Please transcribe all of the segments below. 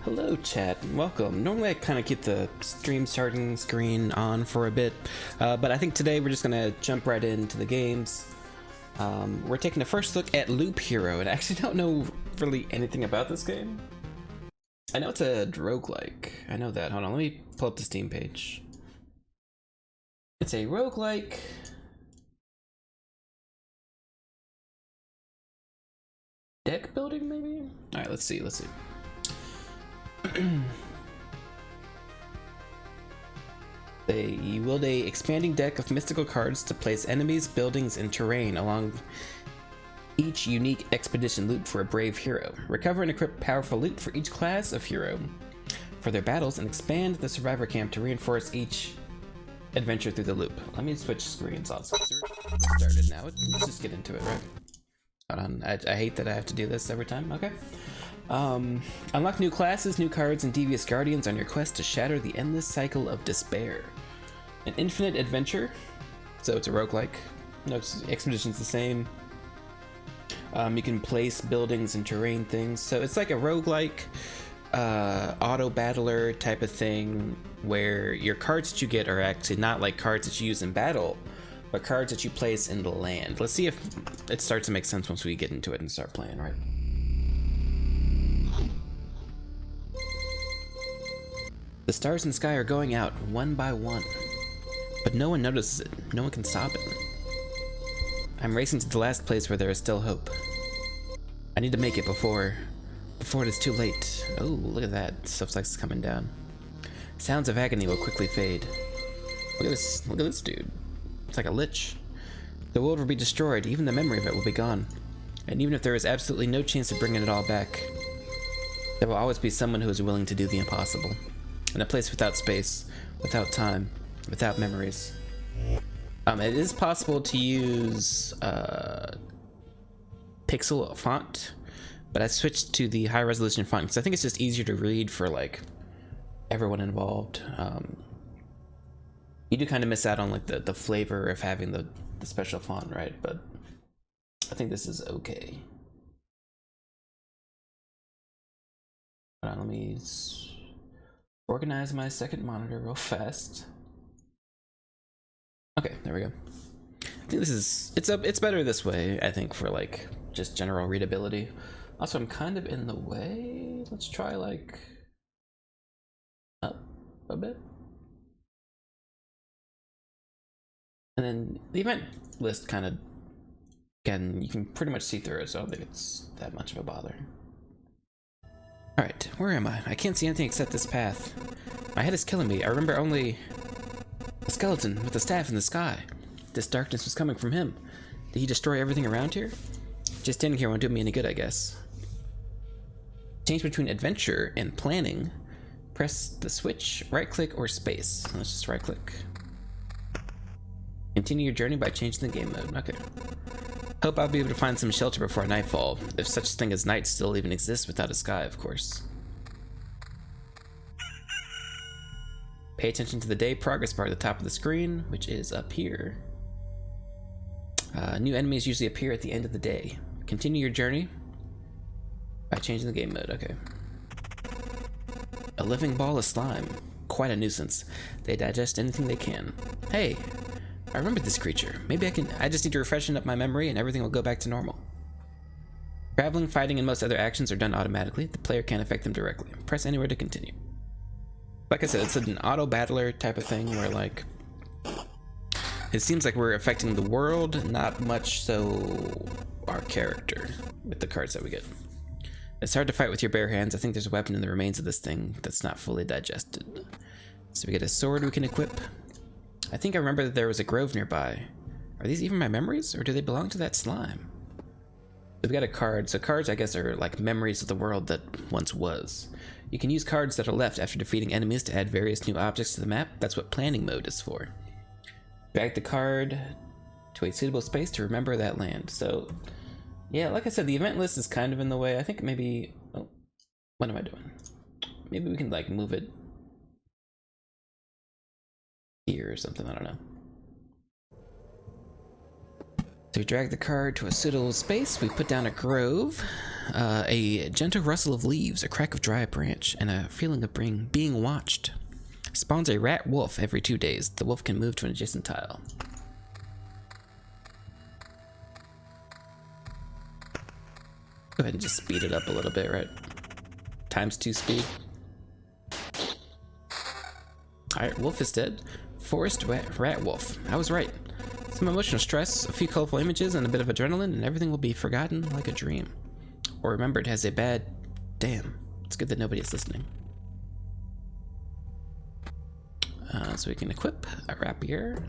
Hello chat, welcome. Normally I kind of keep the stream starting screen on for a bit, but I think today we're just gonna jump right into the games. We're taking a first look at Loop Hero, and I actually don't know really anything about this game. I know it's a roguelike, I know that. Hold on, let me pull up the Steam page. It's a roguelike. Deck building maybe? Alright, let's see. You wield a expanding deck of mystical cards to place enemies, buildings, and terrain along each unique expedition loop for a brave hero. Recover and equip powerful loot for each class of hero for their battles, and expand the survivor camp to reinforce each adventure through the loop. Let me switch screens also. We're started now. Let's just get into it, right? Hold on. I hate that I have to do this every time. Okay. Unlock new classes, new cards, and devious guardians on your quest to shatter the endless cycle of despair. An infinite adventure, so it's a roguelike. No, expedition's the same. You can place buildings and terrain things, so it's like a roguelike auto battler type of thing, where your cards that you get are actually not like cards that you use in battle, but cards that you place in the land. Let's see if it starts to make sense once we get into it and start playing, right? The stars in the sky are going out one by one, but no one notices it. No one can stop it. I'm racing to the last place where there is still hope. I need to make it before it is too late. Oh, look at that. Stuff like it's coming down. Sounds of agony will quickly fade. Look at this dude. It's like a lich. The world will be destroyed. Even the memory of it will be gone. And even if there is absolutely no chance of bringing it all back, there will always be someone who is willing to do the impossible. In a place without space, without time, without memories. It is possible to use pixel font, but I switched to the high resolution font because I think it's just easier to read for like everyone involved. You do kind of miss out on like the flavor of having the special font, right? But I think this is okay. Hold on, let me organize my second monitor real fast. Okay, there we go. I think this is it's better this way, I think, for like just general readability. Also, I'm kind of in the way. Let's try like up a bit. And then the event list kind of, again, you can pretty much see through it, so I don't think it's that much of a bother. Alright, where am I? I can't see anything except this path. My head is killing me. I remember only a skeleton with a staff in the sky. This darkness was coming from him. Did he destroy everything around here? Just standing here won't do me any good, I guess. Change between adventure and planning. Press the switch, right click, or space. Let's just right click. Continue your journey by changing the game mode. Okay. Hope I'll be able to find some shelter before nightfall, if such a thing as night still even exists without a sky, of course. Pay attention to the day progress bar at the top of the screen, which is up here. New enemies usually appear at the end of the day. Continue your journey by changing the game mode. Okay. A living ball of slime. Quite a nuisance. They digest anything they can. Hey! I remember this creature. Maybe I just need to refreshen up my memory and everything will go back to normal. Traveling, fighting, and most other actions are done automatically. The player can't affect them directly. Press anywhere to continue. Like I said, it's an auto battler type of thing where like it seems like we're affecting the world, not much so our character with the cards that we get. It's hard to fight with your bare hands. I think there's a weapon in the remains of this thing that's not fully digested. So we get a sword we can equip. I think I remember that there was a grove nearby. Are these even my memories, or do they belong to that slime? We've got a card. So cards, I guess, are like memories of the world that once was. You can use cards that are left after defeating enemies to add various new objects to the map. That's what planning mode is for. Drag the card to a suitable space to remember that land. So, yeah, like I said, the event list is kind of in the way. I think maybe... Oh, what am I doing? Maybe we can, like, move it here or something. I don't know. So we drag the card to a suitable space. We put down a grove, a gentle rustle of leaves, a crack of dry branch, and a feeling of being watched. Spawns a rat wolf every 2 days. The wolf can move to an adjacent tile. Go ahead and just speed it up a little bit, right? ×2 speed. Alright, wolf is dead. Forest rat wolf. I was right. Some emotional stress, a few colorful images, and a bit of adrenaline, and everything will be forgotten like a dream. Or remembered as a bad... Damn. It's good that nobody is listening. So we can equip a rapier.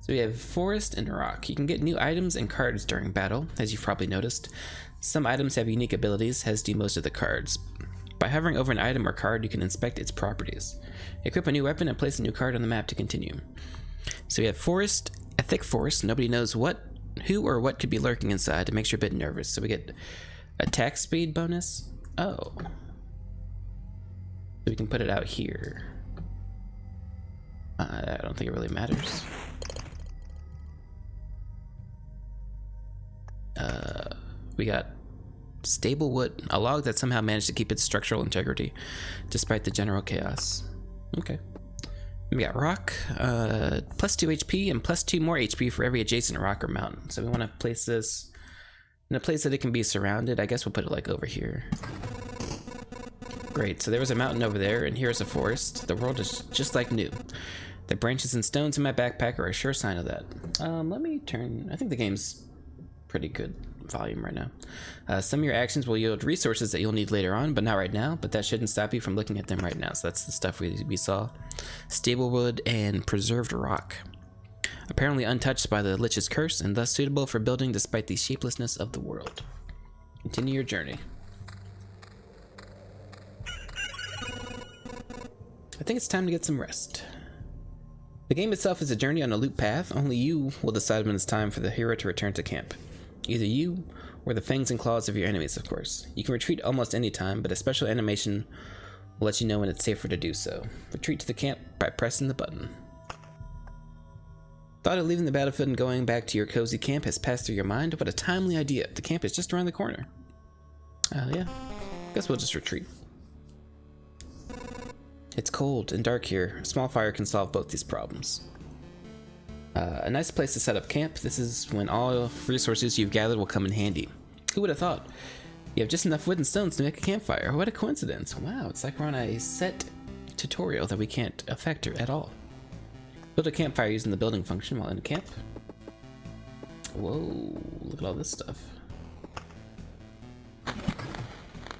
So we have forest and rock. You can get new items and cards during battle, as you've probably noticed. Some items have unique abilities, as do most of the cards. By hovering over an item or card, you can inspect its properties. Equip a new weapon and place a new card on the map to continue. So we have forest, a thick forest. Nobody knows who or what could be lurking inside. It makes you a bit nervous. So we get attack speed bonus. Oh. So we can put it out here. I don't think it really matters. We got stable wood, a log that somehow managed to keep its structural integrity despite the general chaos. Okay. We got rock, +2 HP and +2 more HP for every adjacent rock or mountain. So we want to place this in a place that it can be surrounded. I guess we'll put it like over here. Great, so there was a mountain over there, and here's a forest. The world is just like new. The branches and stones in my backpack are a sure sign of that. Let me turn... I think the game's pretty good volume right now. Some of your actions will yield resources that you'll need later on, but not right now. But that shouldn't stop you from looking at them right now. So that's the stuff we saw. Stable wood and preserved rock. Apparently untouched by the Lich's curse, and thus suitable for building despite the shapelessness of the world. Continue your journey. I think it's time to get some rest. The game itself is a journey on a loop path. Only you will decide when it's time for the hero to return to camp. Either you, or the fangs and claws of your enemies, of course. You can retreat almost any time, but a special animation will let you know when it's safer to do so. Retreat to the camp by pressing the button. Thought of leaving the battlefield and going back to your cozy camp has passed through your mind? What a timely idea. The camp is just around the corner. Yeah. Guess we'll just retreat. It's cold and dark here. A small fire can solve both these problems. A nice place to set up camp. This is when all resources you've gathered will come in handy. Who would have thought? You have just enough wood and stones to make a campfire. What a coincidence. Wow, it's like we're on a set tutorial that we can't affect at all. Build a campfire using the building function while in camp. Whoa, look at all this stuff.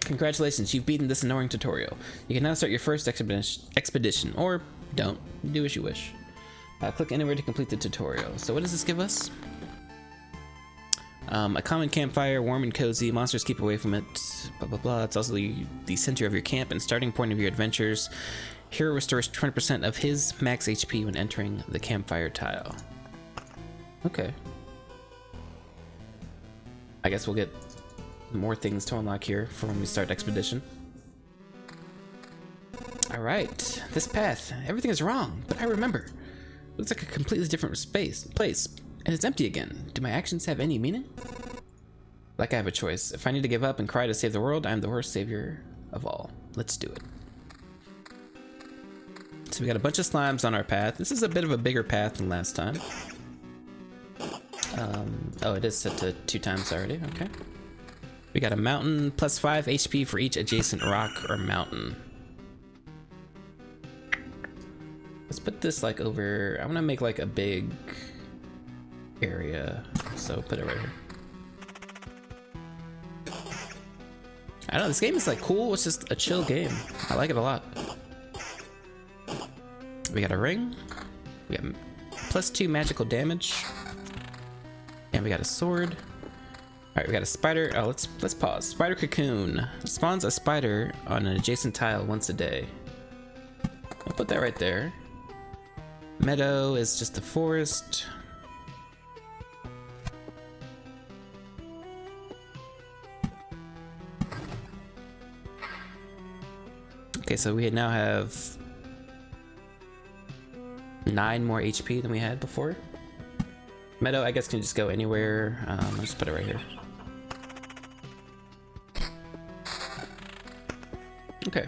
Congratulations, you've beaten this annoying tutorial. You can now start your first expedition, or don't. Do as you wish. Click anywhere to complete the tutorial. So what does this give us? A common campfire, warm and cozy. Monsters keep away from it. Blah blah blah. It's also the center of your camp and starting point of your adventures. Hero restores 20% of his max HP when entering the campfire tile. Okay. I guess we'll get more things to unlock here for when we start expedition. Alright, this path. Everything is wrong, but I remember. Looks like a completely different place, and it's empty again. Do my actions have any meaning? Like I have a choice. If I need to give up and cry to save the world, I'm the worst savior of all. Let's do it. So we got a bunch of slimes on our path. This is a bit of a bigger path than last time. Oh, it is set to 2 times already, okay. We got a mountain, +5 HP for each adjacent rock or mountain. Let's put this like over, I want to make like a big area, so put it right here. I don't know, this game is like cool, it's just a chill game. I like it a lot. We got a ring, we got +2 magical damage, and we got a sword. Alright, we got a spider. Oh, let's pause. Spider cocoon. Spawns a spider on an adjacent tile once a day. I'll put that right there. Meadow is just a forest. Okay, so we now have 9 more HP than we had before. Meadow, I guess, can just go anywhere. I'll just put it right here. Okay.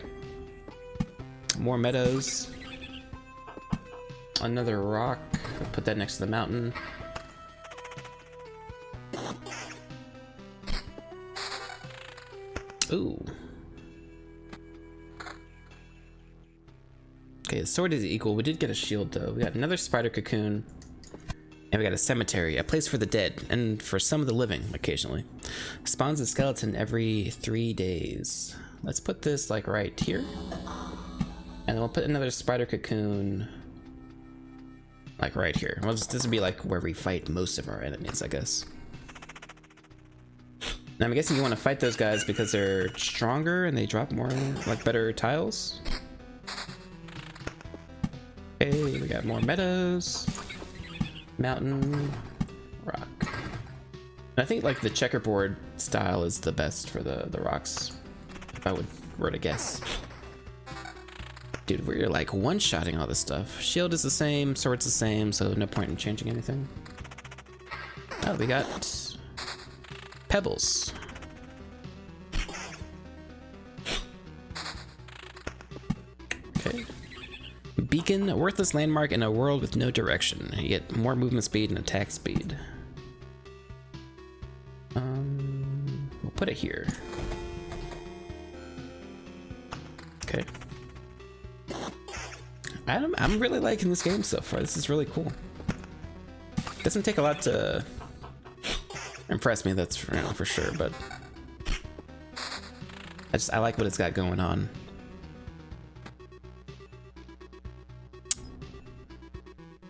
More meadows. Another rock. I'll put that next to the mountain. Ooh. Okay, the sword is equal. We did get a shield though. We got another spider cocoon. And we got a cemetery, a place for the dead, and for some of the living, occasionally. Spawns a skeleton every 3 days. Let's put this like right here. And then we'll put another spider cocoon like right here. Well, this would be like where we fight most of our enemies, I guess. Now I'm guessing you want to fight those guys because they're stronger and they drop more, like better tiles. Okay, we got more meadows. Mountain, rock. And I think like the checkerboard style is the best for the rocks, if I were to guess. Dude, we're like one-shotting all this stuff. Shield is the same, sword's the same, so no point in changing anything. Oh, we got pebbles. Okay. Beacon, a worthless landmark in a world with no direction. You get more movement speed and attack speed. We'll put it here. Okay. I'm really liking this game so far. This is really cool. Doesn't take a lot to impress me, that's for sure, but I like what it's got going on.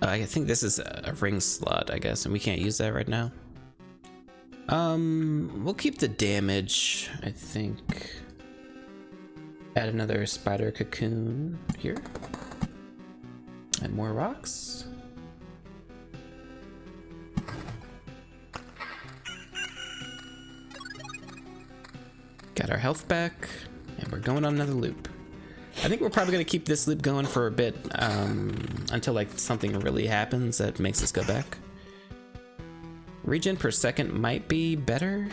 I think this is a ring slot, I guess, and we can't use that right now. We'll keep the damage, I think. Add another spider cocoon here. And more rocks. Got our health back, and we're going on another loop. I think we're probably going to keep this loop going for a bit, until like something really happens that makes us go back. Regen per second might be better.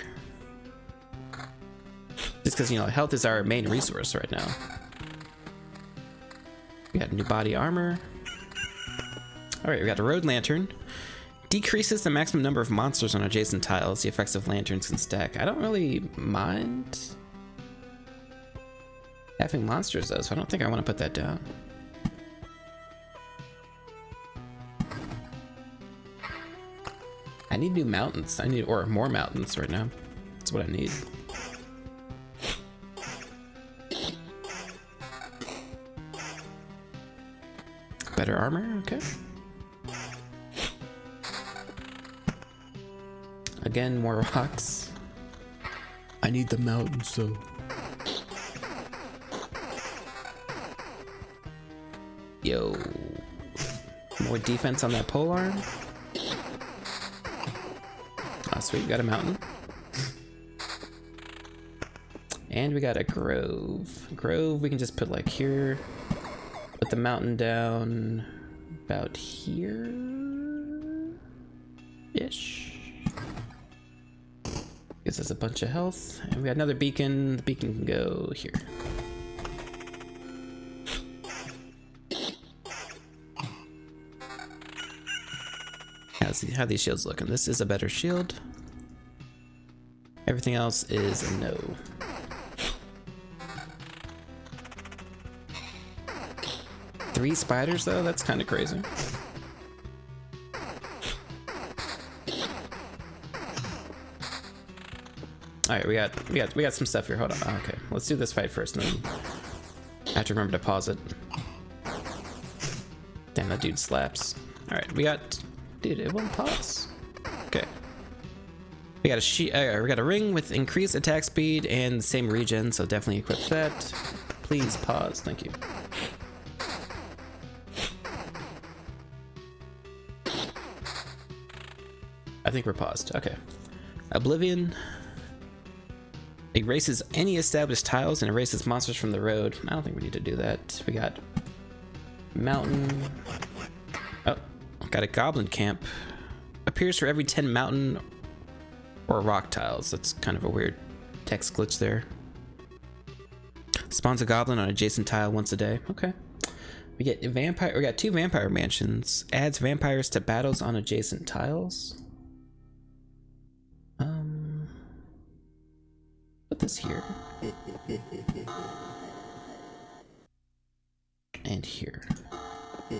Just because, you know, health is our main resource right now. We got new body armor. Alright, we got a road lantern. Decreases the maximum number of monsters on adjacent tiles. The effects of lanterns can stack. I don't really mind having monsters though, so I don't think I want to put that down. I need new mountains. Or more mountains right now. That's what I need. Better armor, okay. Again, more rocks. I need the mountains, so. Yo. More defense on that polearm. Oh, sweet, we got a mountain. And we got a grove. Grove, we can just put like here. Put the mountain down about here. Ish. Gives us a bunch of health. And we got another beacon. The beacon can go here. How these shields looking? This is a better shield. Everything else is a no. Three spiders though? That's kind of crazy. All right, we got some stuff here. Hold on. Oh, okay, let's do this fight first, and then I have to remember to pause it. Damn, that dude slaps. All right, we got. Dude, it won't pause. Okay. We got we got a ring with increased attack speed and the same regen, so definitely equip that. Please pause. Thank you. I think we're paused. Okay. Oblivion. Erases any established tiles and erases monsters from the road. I don't think we need to do that. We got mountain. Oh, got a goblin camp. Appears for every 10 mountain or rock tiles. That's kind of a weird text glitch there. Spawns a goblin on adjacent tile once a day. Okay. We get vampire. We got 2 vampire mansions. Adds vampires to battles on adjacent tiles. Put this here. And here. We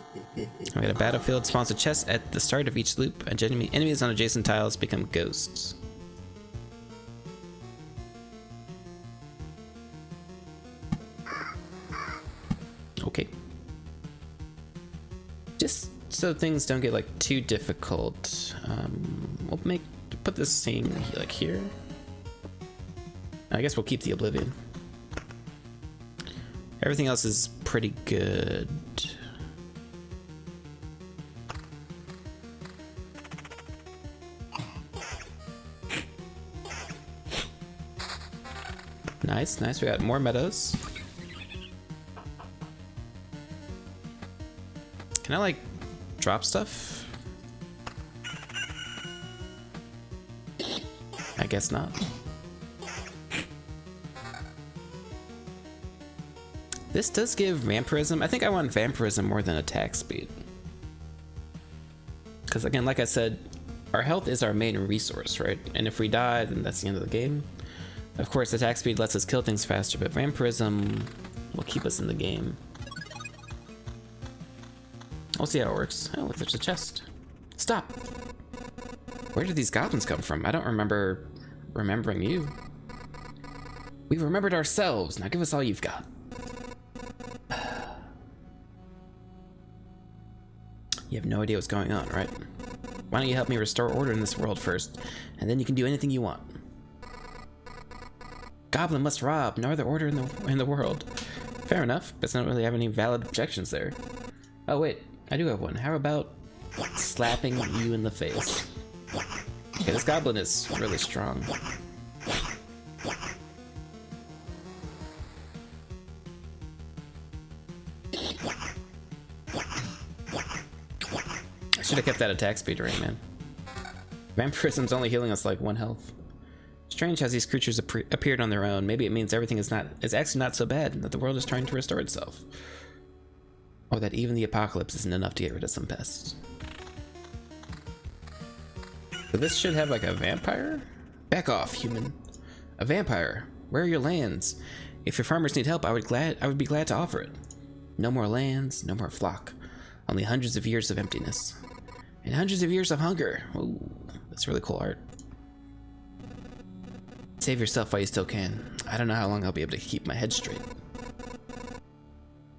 got a battlefield. Spawns a chest at the start of each loop. And enemies on adjacent tiles become ghosts. Okay. Just so things don't get like too difficult, we'll put this scene like here. I guess we'll keep the Oblivion. Everything else is pretty good. Nice, nice. We got more meadows. Can I like drop stuff? I guess not. This does give vampirism. I think I want vampirism more than attack speed. Because again, like I said, our health is our main resource, right? And if we die, then that's the end of the game. Of course, attack speed lets us kill things faster, but vampirism will keep us in the game. We'll see how it works. Oh, look, there's a chest. Stop! Where did these goblins come from? I don't remember remembering you. We've remembered ourselves. Now give us all you've got. You have no idea what's going on, right? Why don't you help me restore order in this world first, and then you can do anything you want. Goblin must rob, no other order in the world. Fair enough, but I don't really have any valid objections there. Oh wait, I do have one. How about slapping you in the face? Okay, this goblin is really strong. I should have kept that attack speed right, man. Vampirism's only healing us like 1 health. Strange how these creatures appeared on their own. Maybe it means everything is actually not so bad, and that the world is trying to restore itself. Or that even the apocalypse isn't enough to get rid of some pests. So this should have like a vampire? Back off, human. A vampire. Where are your lands? If your farmers need help, I would be glad to offer it. No more lands, no more flock. Only hundreds of years of emptiness. And hundreds of years of hunger. Ooh, that's really cool art. Save yourself while you still can. I don't know how long I'll be able to keep my head straight.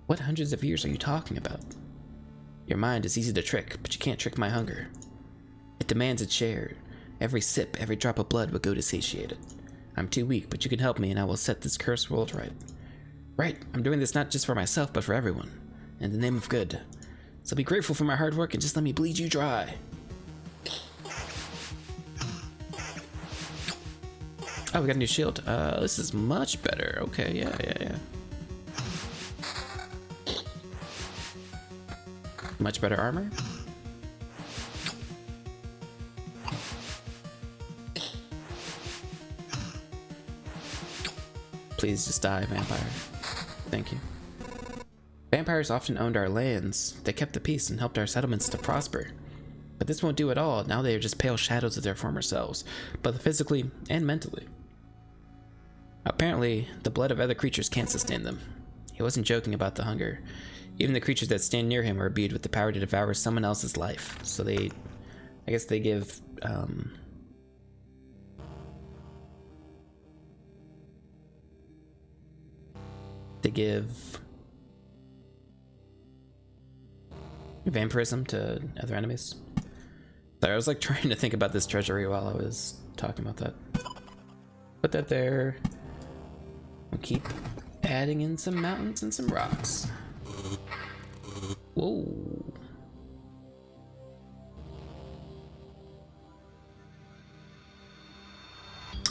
What hundreds of years are you talking about? Your mind is easy to trick, but you can't trick my hunger. It demands its share. Every sip, every drop of blood would go to satiate it. I'm too weak, but you can help me and I will set this cursed world right. Right, I'm doing this not just for myself, but for everyone. In the name of good. So be grateful for my hard work and just let me bleed you dry. Oh, we got a new shield. This is much better. Okay, yeah. Much better armor. Please just die, vampire. Thank you. Vampires often owned our lands. They kept the peace and helped our settlements to prosper. But this won't do it all. Now they are just pale shadows of their former selves, both physically and mentally. Apparently, the blood of other creatures can't sustain them. He wasn't joking about the hunger. Even the creatures that stand near him are imbued with the power to devour someone else's life. So I guess they give, vampirism to other enemies. Sorry, I was like trying to think about this treasury while I was talking about that. Put that there. We'll keep adding in some mountains and some rocks. Whoa.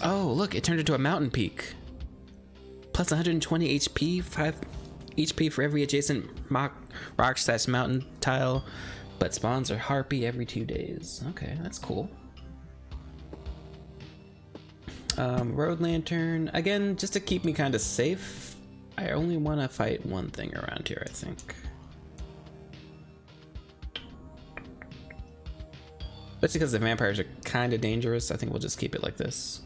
Oh, look, it turned into a mountain peak. Plus 120 HP, 5 HP for every adjacent rock/mountain tile, but spawns are harpy every 2 days. Okay, that's cool. Road lantern, again, just to keep me kind of safe. I only want to fight one thing around here, I think. Especially because the vampires are kind of dangerous, I think we'll just keep it like this.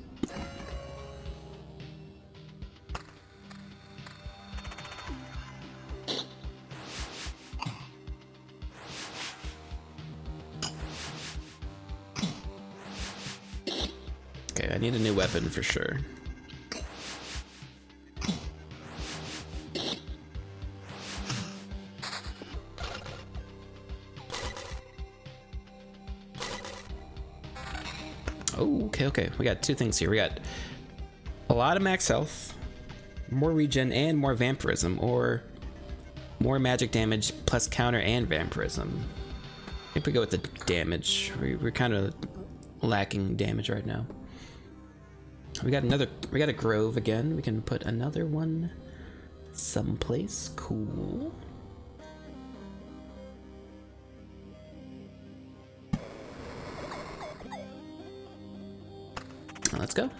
Okay, I need a new weapon for sure. Oh, okay. We got two things here. We got a lot of max health, more regen, and more vampirism, or more magic damage plus counter and vampirism. I think we go with the damage. We're kind of lacking damage right now. We got a grove again. We can put another one someplace. Cool. Let's go.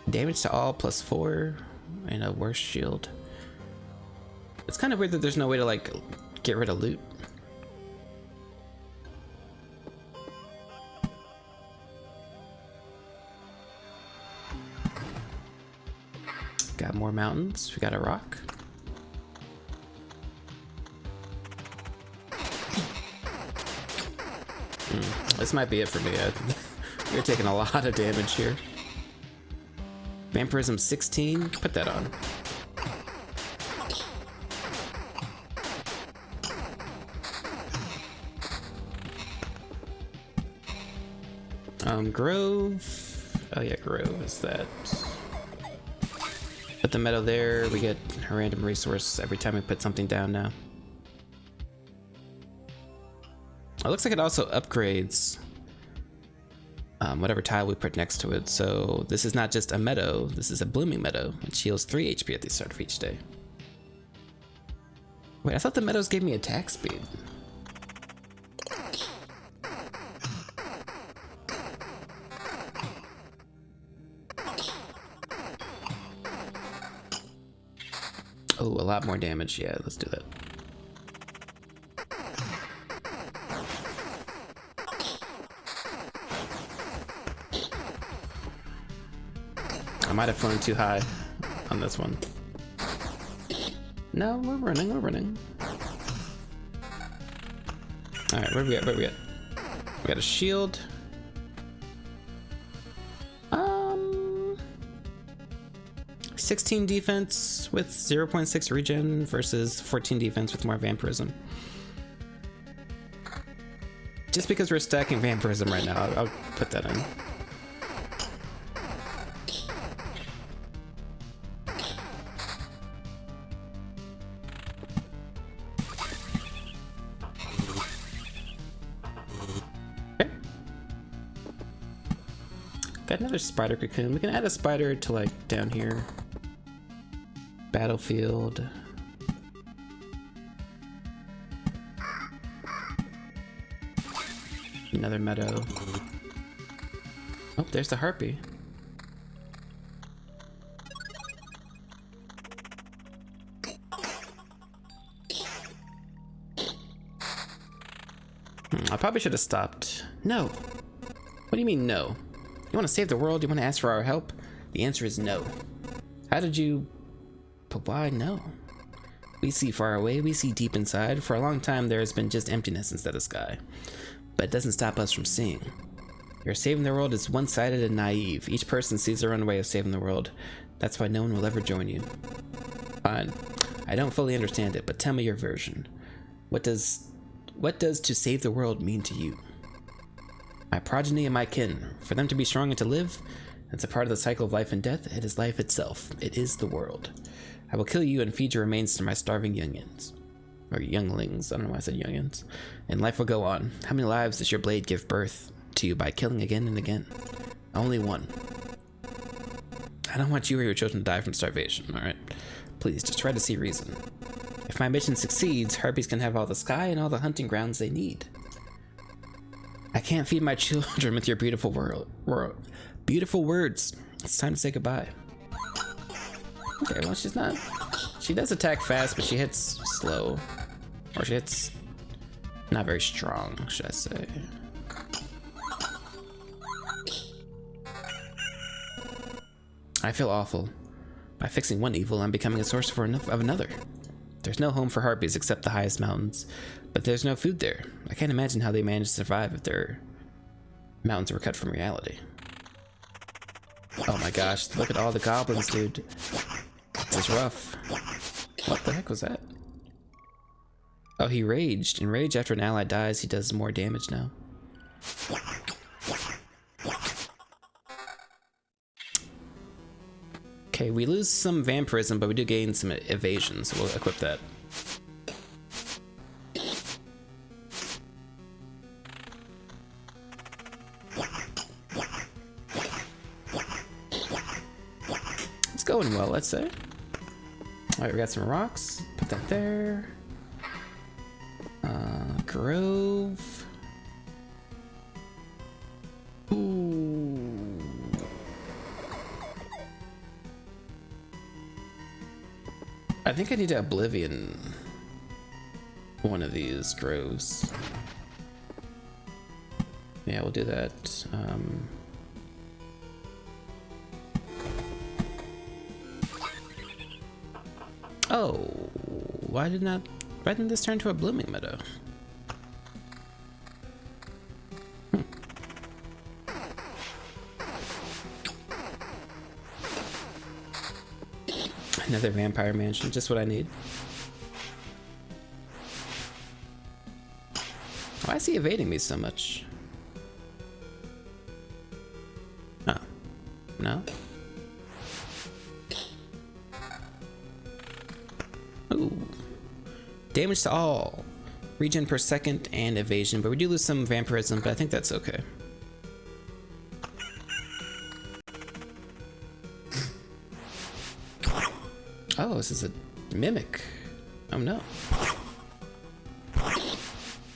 Damage to all plus 4 and a worse shield. It's kind of weird that there's no way to like get rid of loot. Got more mountains. We got a rock. This might be it for me. You're taking a lot of damage here. Vampirism 16. Put that on. Grove. Oh yeah, Grove is that. Put the meadow there. We get a random resource every time we put something down now. It looks like it also upgrades whatever tile we put next to it. So this is not just a meadow, this is a blooming meadow. It heals 3 HP at the start of each day. Wait, I thought the meadows gave me attack speed. Oh, a lot more damage. Yeah, let's do that. I might have flown too high on this one. No, we're running, we're running. Alright, where we at? We got a shield. 16 defense with 0.6 regen versus 14 defense with more vampirism. Just because we're stacking vampirism right now, I'll put that in. Okay. Got another spider cocoon. We can add a spider to like down here. Battlefield. Another meadow. Oh, there's the harpy. I probably should have stopped. No. What do you mean no? You want to save the world? You want to ask for our help? The answer is no. How did you... But why no? We see far away, we see deep inside. For a long time there has been just emptiness instead of sky. But it doesn't stop us from seeing. Your saving the world is one-sided and naive. Each person sees their own way of saving the world. That's why no one will ever join you. Fine. I don't fully understand it, but tell me your version. What does to save the world mean to you? My progeny and my kin. For them to be strong and to live, it's a part of the cycle of life and death. It is life itself. It is the world. I will kill you and feed your remains to my starving youngins. Or younglings. I don't know why I said youngins. And life will go on. How many lives does your blade give birth to by killing again and again? Only one. I don't want you or your children to die from starvation, alright? Please, just try to see reason. If my mission succeeds, harpies can have all the sky and all the hunting grounds they need. I can't feed my children with your beautiful beautiful words. It's time to say goodbye. Okay, well, she's not... She does attack fast, but she hits slow. Or she hits not very strong, should I say. I feel awful. By fixing one evil, I'm becoming a source of another. There's no home for harpies except the highest mountains, but there's no food there. I can't imagine how they manage to survive if their mountains were cut from reality. Oh my gosh, look at all the goblins, dude. This is rough. What the heck was that? Oh, he raged. In rage, after an ally dies, he does more damage now. Okay, we lose some vampirism, but we do gain some evasion, so we'll equip that. It's going well, let's say. Alright, we got some rocks. Put that there. Grove. Ooh. I think I need to Oblivion one of these groves. Yeah, we'll do that. Oh, why didn't this turn to a blooming meadow? Another vampire mansion, just what I need. Why is he evading me so much? Oh, no? Ooh. Damage to all. Regen per second and evasion, but we do lose some vampirism, but I think that's okay. Oh, this is a mimic. Oh no.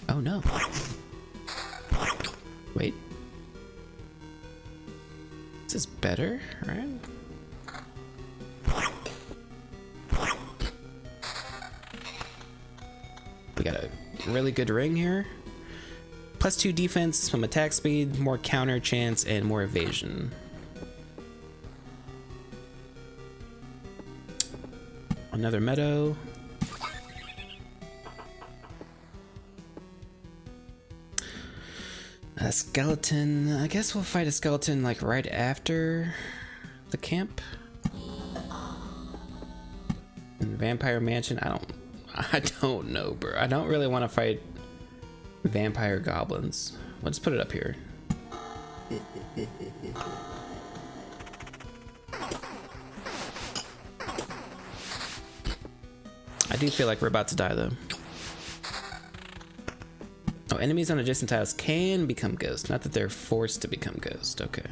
Oh no. Wait. This is better, right? We got a really good ring here. +2 defense from attack speed, more counter chance, and more evasion. Another meadow. A skeleton. I guess we'll fight a skeleton like right after the camp. And Vampire Mansion. I don't know, bro. I don't really want to fight vampire goblins. Let's put it up here. I do feel like we're about to die though. Oh, enemies on adjacent tiles can become ghosts, not that they're forced to become ghosts. Okay.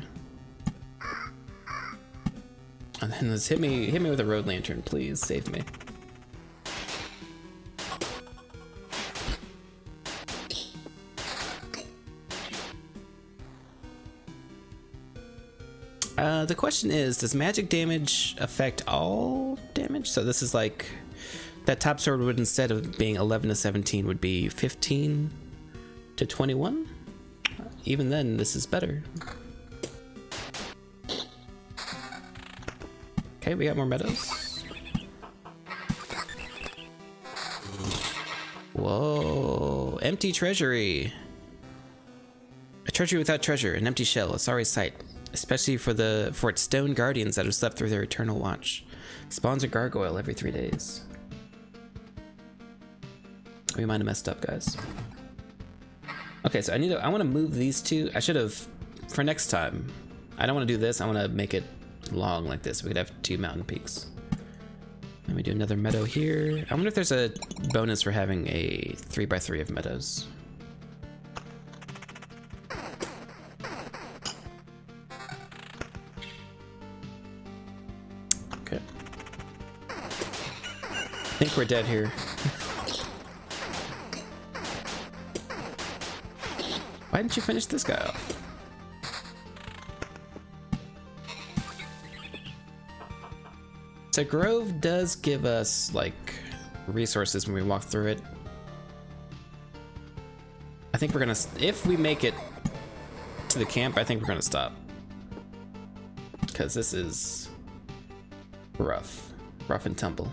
And then let's hit me with a road lantern, please save me. The question is, does magic damage affect all damage? So this is like, that top sword would, instead of being 11 to 17, would be 15 to 21? Even then, this is better. Okay, we got more meadows. Whoa, empty treasury. A treasury without treasure, an empty shell, a sorry sight. Especially for its stone guardians that have slept through their eternal watch. Spawns a gargoyle every 3 days. We might have messed up, guys. Okay, so I want to move these two. I should have, for next time. I don't want to do this. I want to make it long like this. We could have 2 mountain peaks. Let me do another meadow here. I wonder if there's a bonus for having a 3x3 of meadows. Okay. I think we're dead here. Why didn't you finish this guy off? So Grove does give us, like, resources when we walk through it. I think we're gonna, if we make it to the camp, I think we're gonna stop. Because this is rough. Rough and tumble.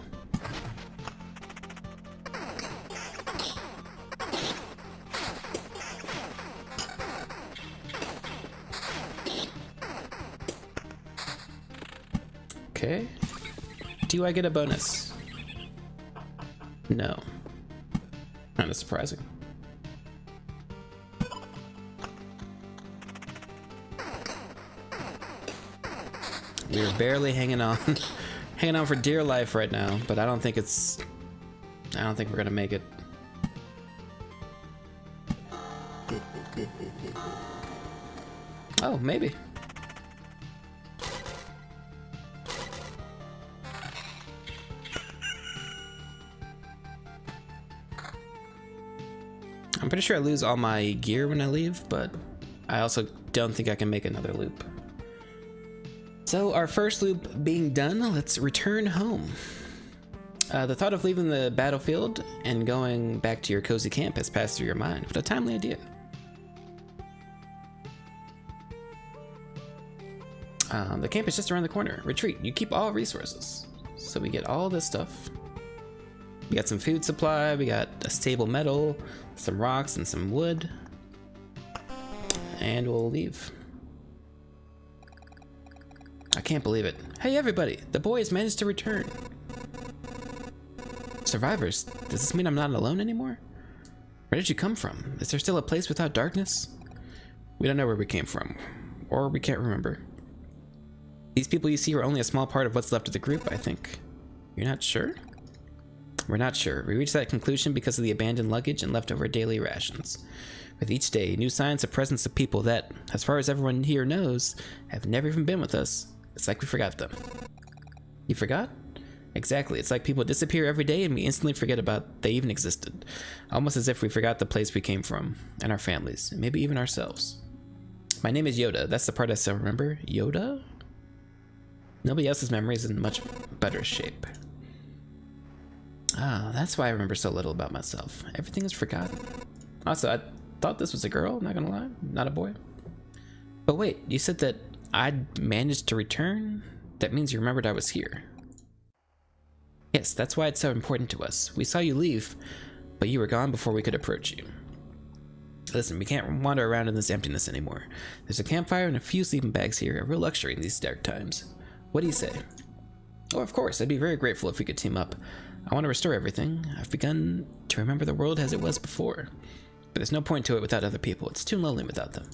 Okay. Do I get a bonus? No. Kind of surprising. We're barely hanging on. Hanging on for dear life right now, but I don't think we're gonna make it. Oh, maybe. I'm pretty sure I lose all my gear when I leave, but I also don't think I can make another loop. So our first loop being done, let's return home. The thought of leaving the battlefield and going back to your cozy camp has passed through your mind. What a timely idea. The camp is just around the corner. Retreat. You keep all resources. So we get all this stuff. We got some food supply, we got a stable metal, some rocks, and some wood. And we'll leave. I can't believe it. Hey everybody, the boy has managed to return. Survivors, does this mean I'm not alone anymore? Where did you come from? Is there still a place without darkness? We don't know where we came from, or we can't remember. These people you see are only a small part of what's left of the group, I think. You're not sure? We're not sure. We reached that conclusion because of the abandoned luggage and leftover daily rations. With each day, new signs of presence of people that, as far as everyone here knows, have never even been with us. It's like we forgot them. You forgot? Exactly. It's like people disappear every day and we instantly forget about they even existed. Almost as if we forgot the place we came from, and our families, and maybe even ourselves. My name is Yoda. That's the part I still remember. Yoda? Nobody else's memory is in much better shape. Ah, that's why I remember so little about myself. Everything is forgotten. Also, I thought this was a girl, not gonna lie, not a boy. But wait, you said that I'd managed to return? That means you remembered I was here. Yes, that's why it's so important to us. We saw you leave, but you were gone before we could approach you. Listen, we can't wander around in this emptiness anymore. There's a campfire and a few sleeping bags here, a real luxury in these dark times. What do you say? Oh, of course, I'd be very grateful if we could team up. I want to restore everything. I've begun to remember the world as it was before. But there's no point to it without other people. It's too lonely without them.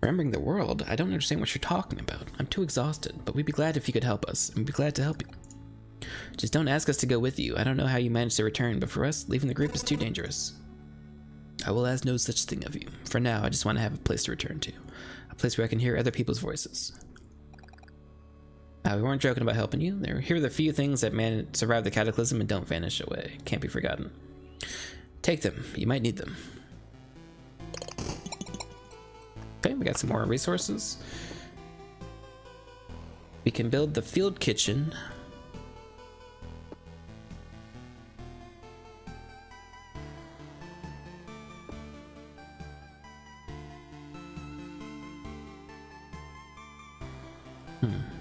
Remembering the world? I don't understand what you're talking about. I'm too exhausted, but we'd be glad if you could help us, and we'd be glad to help you. Just don't ask us to go with you. I don't know how you managed to return, but for us, leaving the group is too dangerous. I will ask no such thing of you. For now, I just want to have a place to return to. A place where I can hear other people's voices. We weren't joking about helping you. Here are the few things that survive the cataclysm and don't vanish away. Can't be forgotten. Take them. You might need them. Okay, we got some more resources. We can build the field kitchen.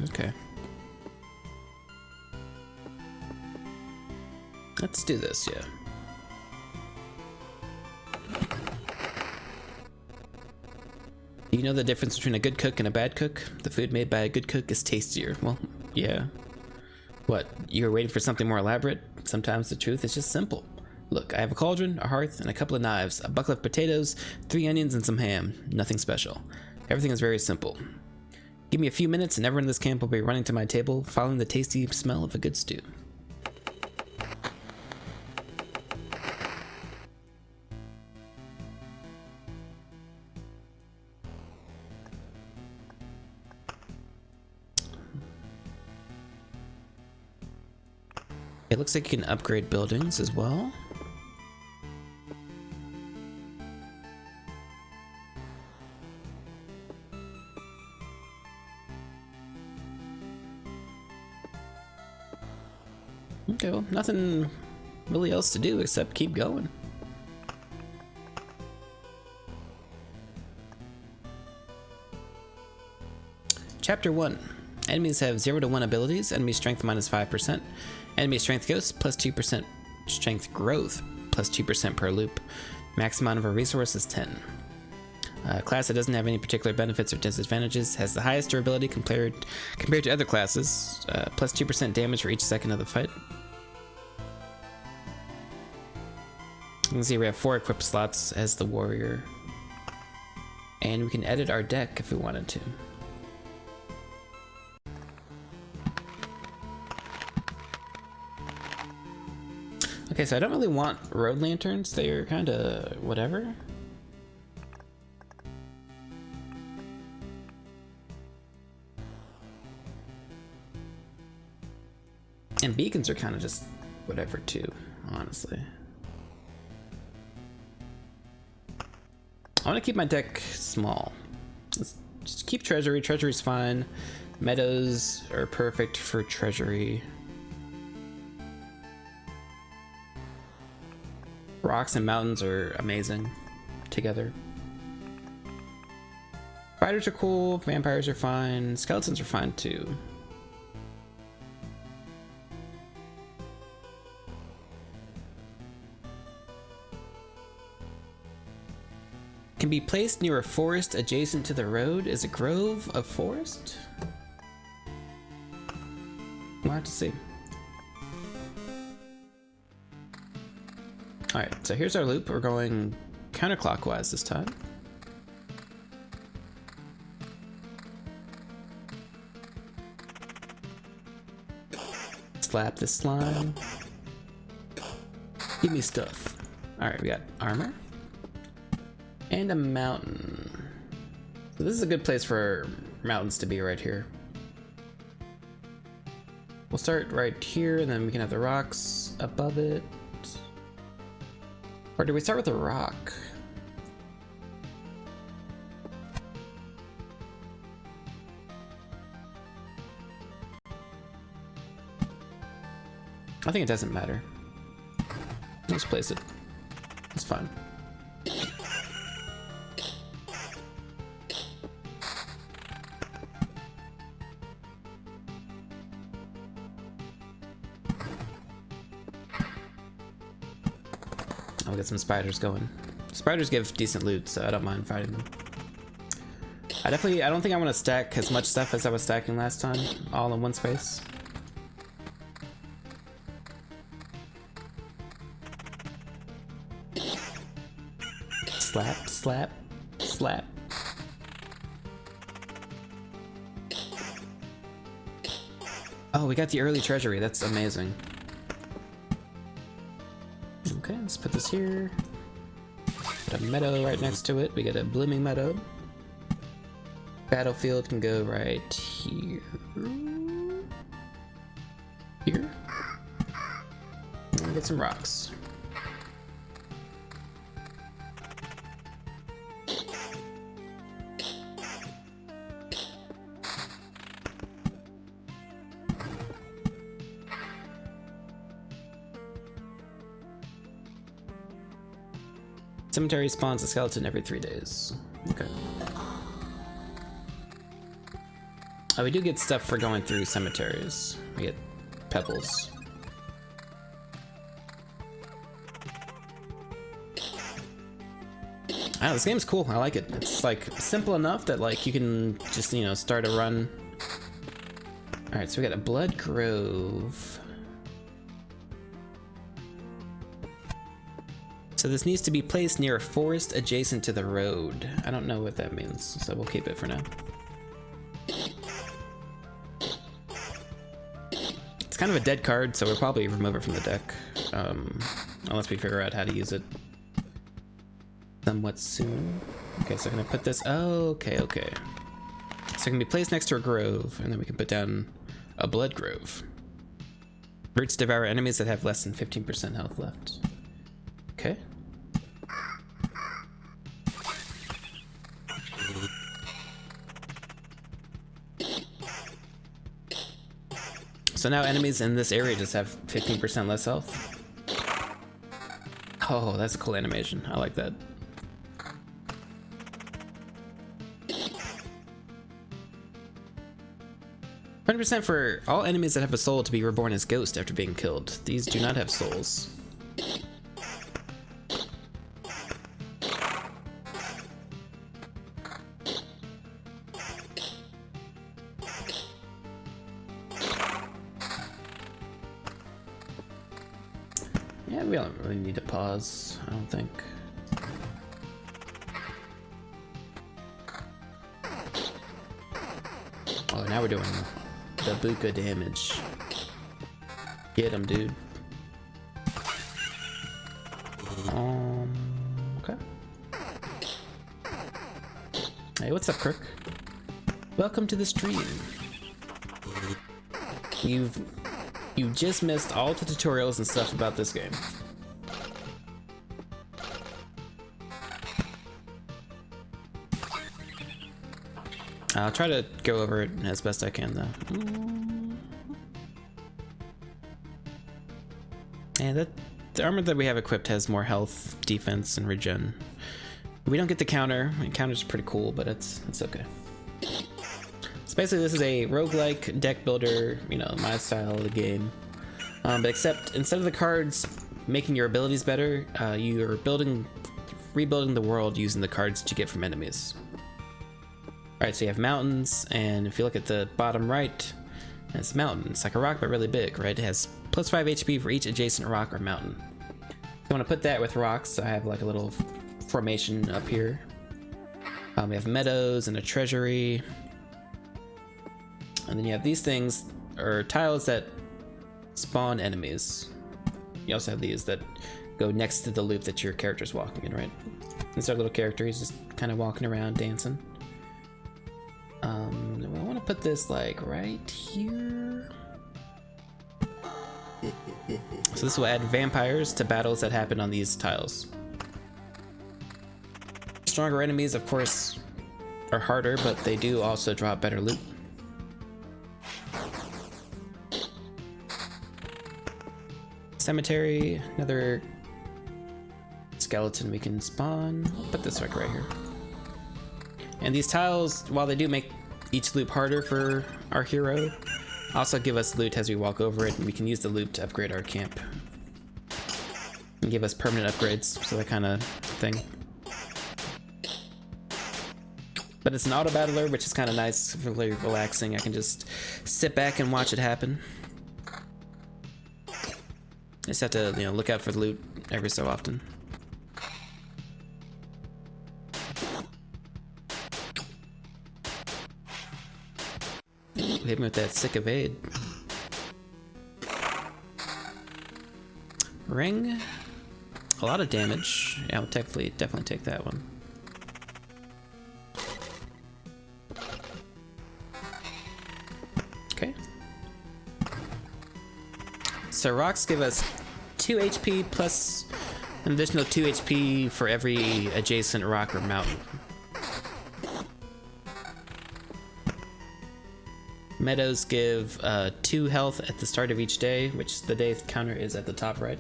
Okay. Let's do this, yeah. Do you know the difference between a good cook and a bad cook? The food made by a good cook is tastier. Well, yeah. What, you were waiting for something more elaborate? Sometimes the truth is just simple. Look, I have a cauldron, a hearth, and a couple of knives, a bucket of potatoes, 3 onions, and some ham. Nothing special. Everything is very simple. Give me a few minutes and everyone in this camp will be running to my table, following the tasty smell of a good stew. It looks like you can upgrade buildings as well. Okay, well, nothing really else to do except keep going. Chapter 1. Enemies have 0 to 1 abilities, enemy strength minus 5%. Enemy strength ghost plus 2% strength growth plus 2% per loop. Max amount of a resource is 10. Class that doesn't have any particular benefits or disadvantages has the highest durability compared to other classes, plus 2% damage for each second of the fight. You can see we have 4 equipped slots as the warrior, and we can edit our deck if we wanted to. Okay, so I don't really want road lanterns. They're kind of whatever. And beacons are kind of just whatever too, honestly. I want to keep my deck small. Let's just keep treasury. Treasury's fine. Meadows are perfect for treasury. Rocks and mountains are amazing together. Spiders are cool. Vampires are fine. Skeletons are fine too. Can be placed near a forest adjacent to the road. Is a grove a forest? We'll have to see. Alright, so here's our loop. We're going counterclockwise this time. Slap this slime. Give me stuff. Alright, we got armor. And a mountain. So this is a good place for mountains to be right here. We'll start right here, and then we can have the rocks above it. Or do we start with a rock? I think it doesn't matter. Let's place it. It's fine. I'll get some spiders going. Spiders give decent loot, so I don't mind fighting them. I don't think I want to stack as much stuff as I was stacking last time, all in one space. Slap, slap, slap. Oh, we got the early treasury. That's amazing. Okay, let's put this here. Put a meadow right next to it. We get a blooming meadow. Battlefield can go right here. Here. And get some rocks. Cemetery spawns a skeleton every 3 days. Okay. Oh, we do get stuff for going through cemeteries. We get pebbles. I don't know, this game's cool. I like it. It's like simple enough that like you can just, you know, start a run. All right, so we got a blood grove. So this needs to be placed near a forest adjacent to the road. I don't know what that means, so we'll keep it for now. kind of a dead card, so we'll probably remove it from the deck. Unless we figure out how to use it somewhat soon. Okay, so I'm gonna put this. Oh, okay. So it can be placed next to a grove, and then we can put down a blood grove. Roots devour enemies that have less than 15% health left. Okay. So now enemies in this area just have 15% less health. Oh, that's a cool animation. I like that. %% for all enemies that have a soul to be reborn as ghosts after being killed. These do not have souls. Yeah, we don't really need to pause, I don't think. Oh, now we're doing the buka damage. Get him, dude. Okay. Hey, what's up, Kirk? Welcome to the stream. You just missed all the tutorials and stuff about this game. I'll try to go over it as best I can, though. And the armor that we have equipped has more health, defense, and regen. We don't get the counter. I mean, counter's pretty cool, but it's okay. So basically, this is a roguelike deck builder, you know, my style of the game. But except instead of the cards making your abilities better, you are rebuilding the world using the cards that you get from enemies. Alright, so you have mountains, and if you look at the bottom right, it's a mountain. It's like a rock, but really big, right? It has plus 5 HP for each adjacent rock or mountain. If you want to put that with rocks, I have like a little formation up here. We have meadows and a treasury. And then you have these things, or tiles that spawn enemies. You also have these that go next to the loop that your character's walking in, right? These are little characters just kind of walking around, dancing. I want to put this like right here. So this will add vampires to battles that happen on these tiles. Stronger enemies, of course, are harder, but they do also drop better loot. Cemetery, another skeleton we can spawn. I'll put this right here. And these tiles, while they do make each loop harder for our hero, also give us loot as we walk over it, and we can use the loop to upgrade our camp. And give us permanent upgrades, so that kind of thing. But it's an auto battler, which is kind of nice, really relaxing. I can just sit back and watch it happen. Just have to, you know, look out for the loot every so often. Hit me with that sick evade. Ring. A lot of damage. Yeah, I'll definitely take that one. Okay. So rocks give us 2 HP plus an additional 2 HP for every adjacent rock or mountain. Meadows give 2 health at the start of each day, which the day counter is at the top right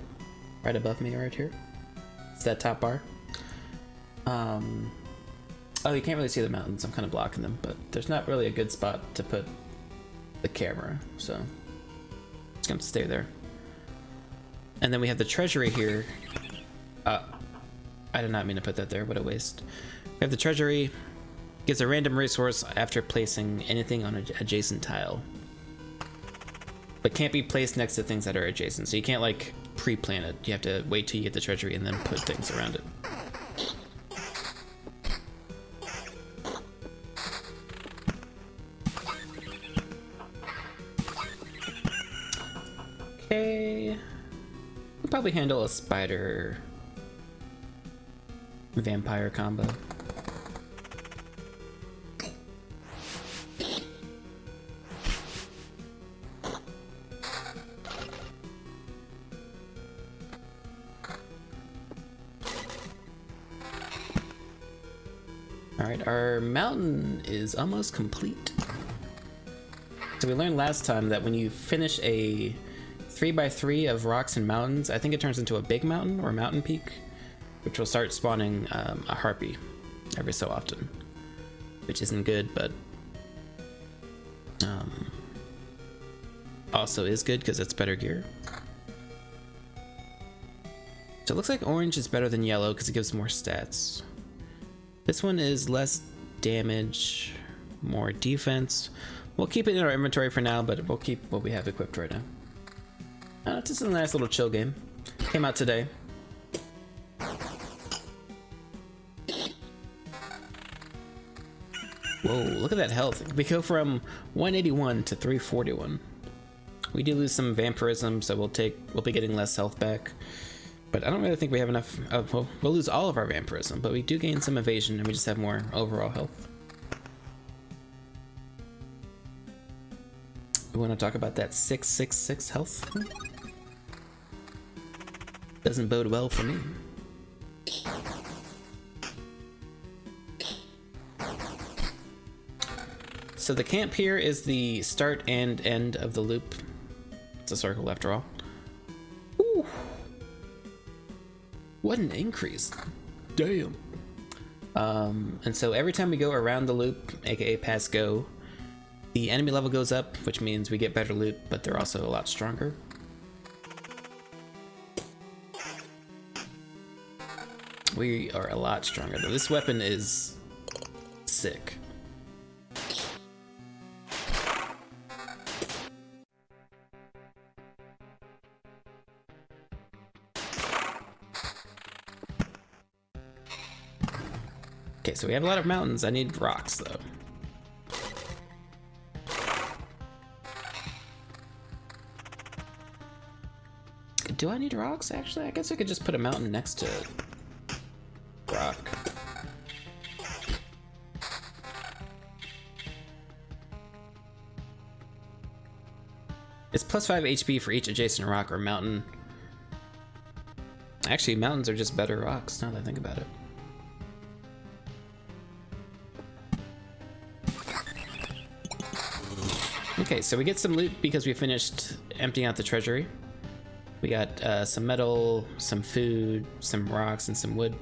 above me right here. It's that top bar. Oh, you can't really see the mountains. I'm kind of blocking them, but there's not really a good spot to put the camera, so it's gonna stay there. And then we have the treasury here. I did not mean to put that there. What a waste. We have the treasury. Gives a random resource after placing anything on an adjacent tile, but can't be placed next to things that are adjacent. So you can't like pre-plan it. You have to wait till you get the treasury and then put things around it. Okay. We'll probably handle a spider vampire combo. Alright, our mountain is almost complete. So we learned last time that when you finish a 3x3 of rocks and mountains, I think it turns into a big mountain or a mountain peak, which will start spawning a harpy every so often, which isn't good, but also is good because it's better gear. So it looks like orange is better than yellow because it gives more stats. This one is less damage, more defense. We'll keep it in our inventory for now, but we'll keep what we have equipped right now. It's just a nice little chill game. Came out today. Whoa, look at that health. We go from 181 to 341. We do lose some vampirism, so we'll be getting less health back. But I don't really think we have enough. Well, we'll lose all of our vampirism, but we do gain some evasion and we just have more overall health. We want to talk about that 666 health. Doesn't bode well for me. So the camp here is the start and end of the loop. It's a circle after all. Ooh. What an increase. Damn. And so every time we go around the loop, aka pass go, the enemy level goes up, which means we get better loot, but they're also a lot stronger. We are a lot stronger though. This weapon is sick. Okay, so we have a lot of mountains. I need rocks though. Do I need rocks actually? I guess I could just put a mountain next to rock. It's plus 5 HP for each adjacent rock or mountain. Actually, mountains are just better rocks now that I think about it. Okay, so we get some loot because we finished emptying out the treasury. We got some metal, some food, some rocks, and some wood.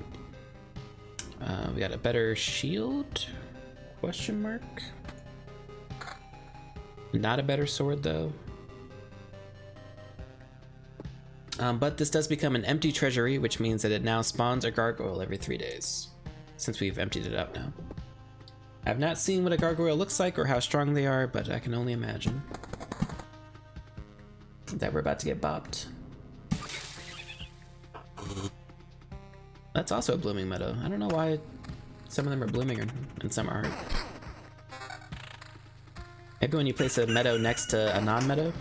We got a better shield? Question mark? Not a better sword though. But this does become an empty treasury, which means that it now spawns a gargoyle every 3 days, since we've emptied it out now. I've not seen what a gargoyle looks like or how strong they are, but I can only imagine that we're about to get bopped. That's also a blooming meadow. I don't know why some of them are blooming and some aren't. Maybe when you place a meadow next to a non-meadow.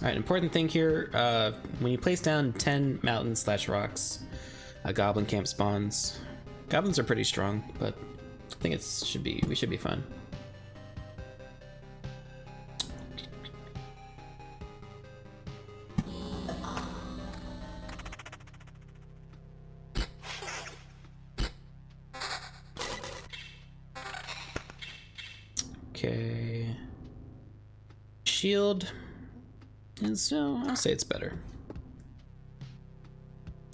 Alright, important thing here, when you place down 10 mountains / rocks, a goblin camp spawns. Goblins are pretty strong, but I think we should be fine. Okay. Shield. And so I'll say it's better.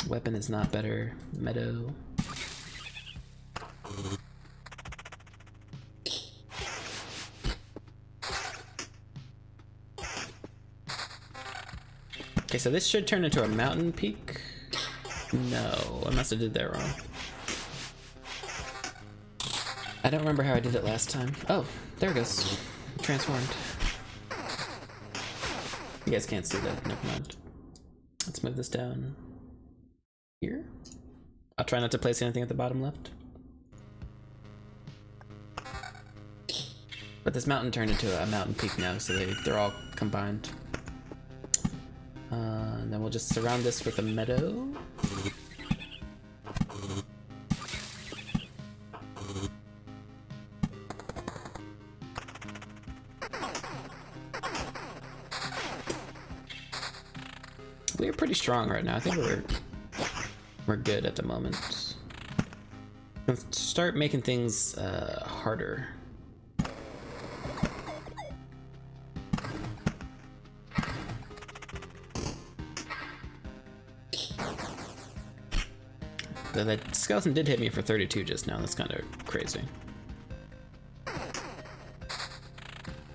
Weapon is not better. Meadow. Okay, so this should turn into a mountain peak. No, I must have did that wrong. I don't remember how I did it last time. Oh, there it goes. Transformed. You guys can't see that, never mind. Let's move this down here. I'll try not to place anything at the bottom left. But this mountain turned into a mountain peak now, so they're all combined. And then we'll just surround this with a meadow. We're pretty strong right now. I think we're good at the moment. Let's start making things harder. That skeleton did hit me for 32 just now. That's kind of crazy.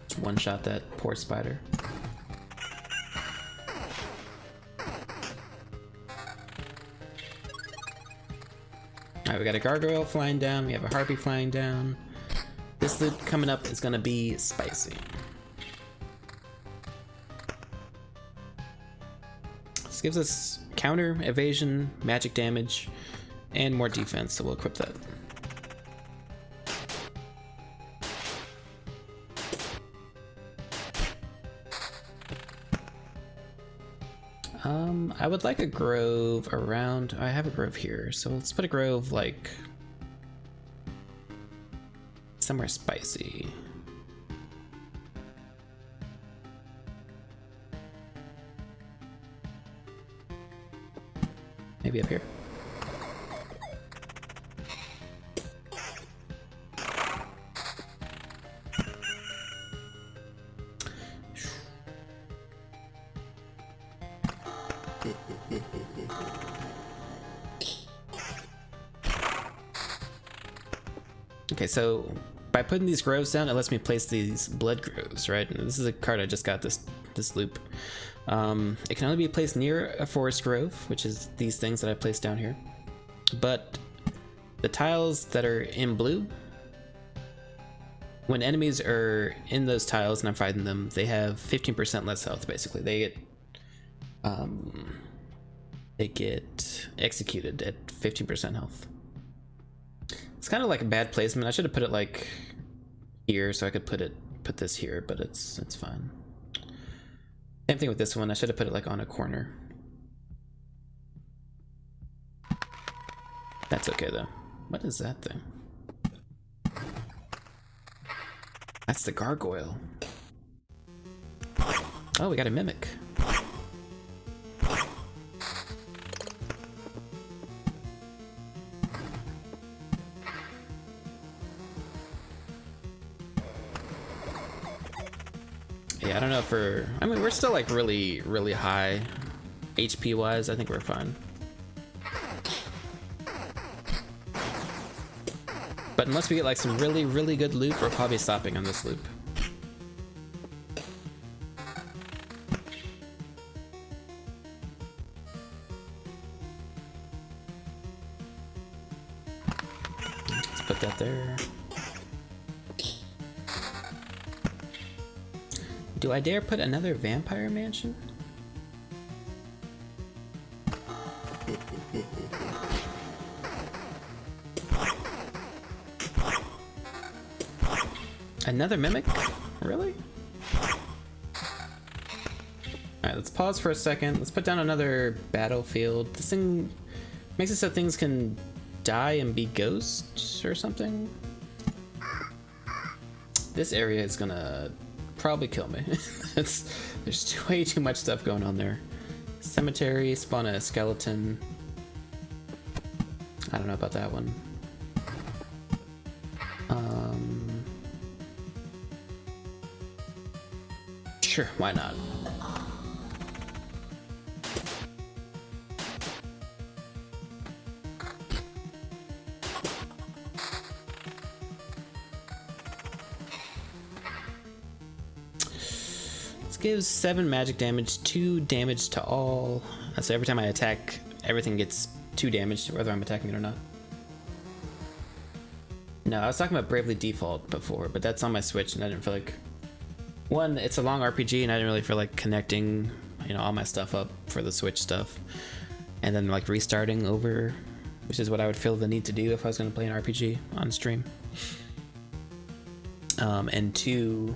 Just one-shot that poor spider. Alright, we got a gargoyle flying down. We have a harpy flying down. This loot coming up is gonna be spicy. This gives us counter, evasion, magic damage, and more defense, so we'll equip that. I would like a grove around. I have a grove here, so let's put a grove like somewhere spicy. Maybe up here. Okay, so by putting these groves down, it lets me place these blood groves, right? And this is a card I just got this loop. It can only be placed near a forest grove, which is these things that I placed down here. But the tiles that are in blue, when enemies are in those tiles and I'm fighting them, they have 15% less health, basically. They get executed at 15% health. It's kind of like a bad placement. I should have put it like here so I could put this here, but it's fine. Same thing with this one. I should have put it like on a corner. That's okay though. What is that thing? That's the gargoyle. Oh, we got a mimic. Yeah, I don't know if I mean, we're still like really, really high HP wise. I think we're fine. But unless we get like some really, really good loot, we're probably stopping on this loop. Let's put that there. Do I dare put another vampire mansion? Another mimic? Really? Alright, let's pause for a second. Let's put down another battlefield. This thing makes it so things can die and be ghosts or something. This area is gonna probably kill me. There's way too much stuff going on there. Cemetery, spawn a skeleton. I don't know about that one. Sure, why not? This gives 7 magic damage, 2 damage to all. So every time I attack, everything gets 2 damage, whether I'm attacking it or not. No, I was talking about Bravely Default before, but that's on my Switch, and I didn't feel like... One, it's a long RPG, and I didn't really feel like connecting, you know, all my stuff up for the Switch stuff, and then like restarting over, which is what I would feel the need to do if I was going to play an RPG on stream. and 2.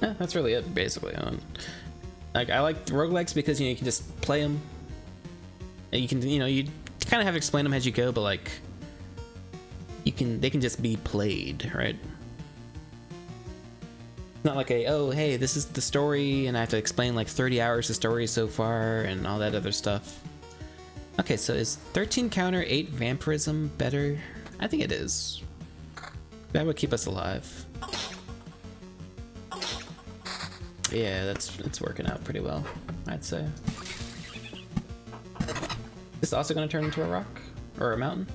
Yeah, that's really it, basically. Like, I like roguelikes because, you know, you can just play them. And you can, you know, you kind of have to explain them as you go, but like, they can just be played, right? Not like oh, hey, this is the story, and I have to explain like 30 hours of story so far and all that other stuff. Okay, so is 13 counter 8 vampirism better? I think it is. That would keep us alive. Yeah, it's working out pretty well, I'd say. This is also going to turn into a rock or a mountain.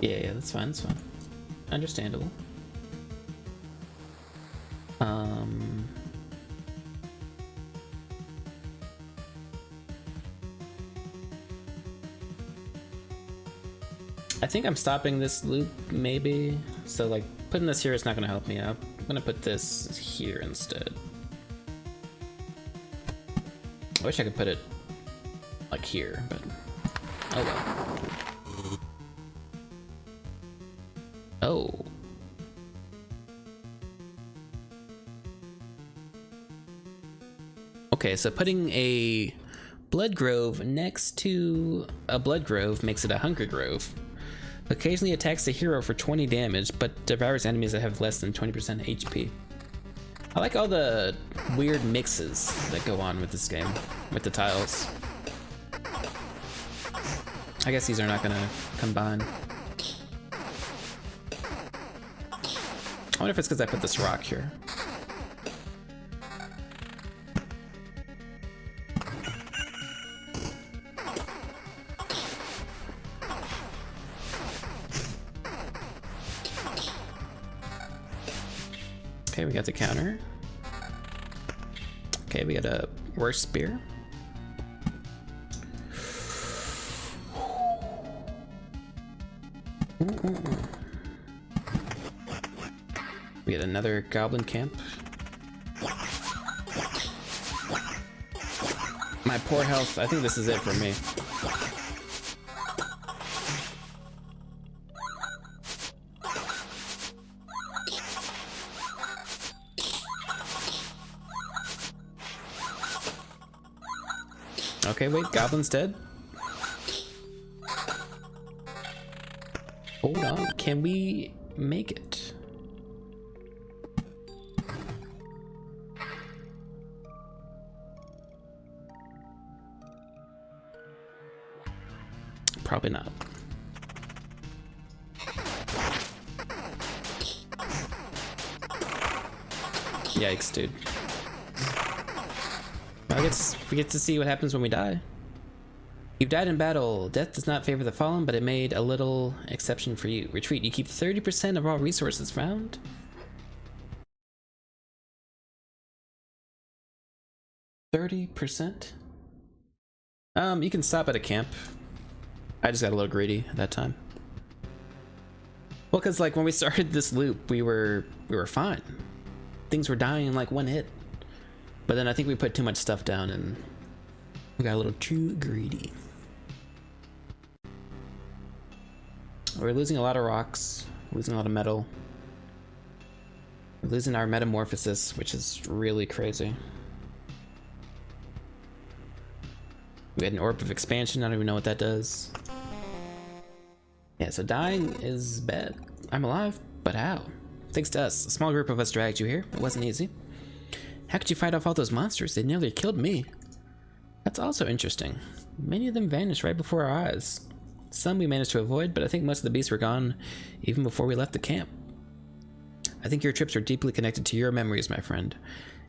Yeah, that's fine. That's fine. Understandable. I think I'm stopping this loop, maybe. So, like, putting this here is not going to help me out. I'm going to put this here instead. I wish I could put it, like, here, but oh well. Oh. Okay, so putting a blood grove next to a blood grove makes it a hunger grove. Occasionally attacks the hero for 20 damage, but devours enemies that have less than 20% HP. I like all the weird mixes that go on with this game, with the tiles. I guess these are not gonna combine. I wonder if it's because I put this rock here. Okay, we got the counter. Okay, we got a worse spear. We got another goblin camp. My poor health, I think this is it for me. Okay, wait, goblin's dead? Hold on, can we make it? Probably not. Yikes, dude. We get to see what happens when we die. You've died in battle. Death does not favor the fallen, but it made a little exception for you. Retreat. You keep 30% of all resources found. 30%? You can stop at a camp. I just got a little greedy at that time. Well, because like when we started this loop, we were fine. Things were dying in like one hit. But then I think we put too much stuff down and we got a little too greedy. We're losing a lot of rocks, losing a lot of metal. We're losing our metamorphosis, which is really crazy. We had an orb of expansion, I don't even know what that does. Yeah, so dying is bad. I'm alive, but how? Thanks to us, a small group of us dragged you here. It wasn't easy. How could you fight off all those monsters? They nearly killed me. That's also interesting. Many of them vanished right before our eyes. Some we managed to avoid, but I think most of the beasts were gone even before we left the camp. I think your trips are deeply connected to your memories, my friend.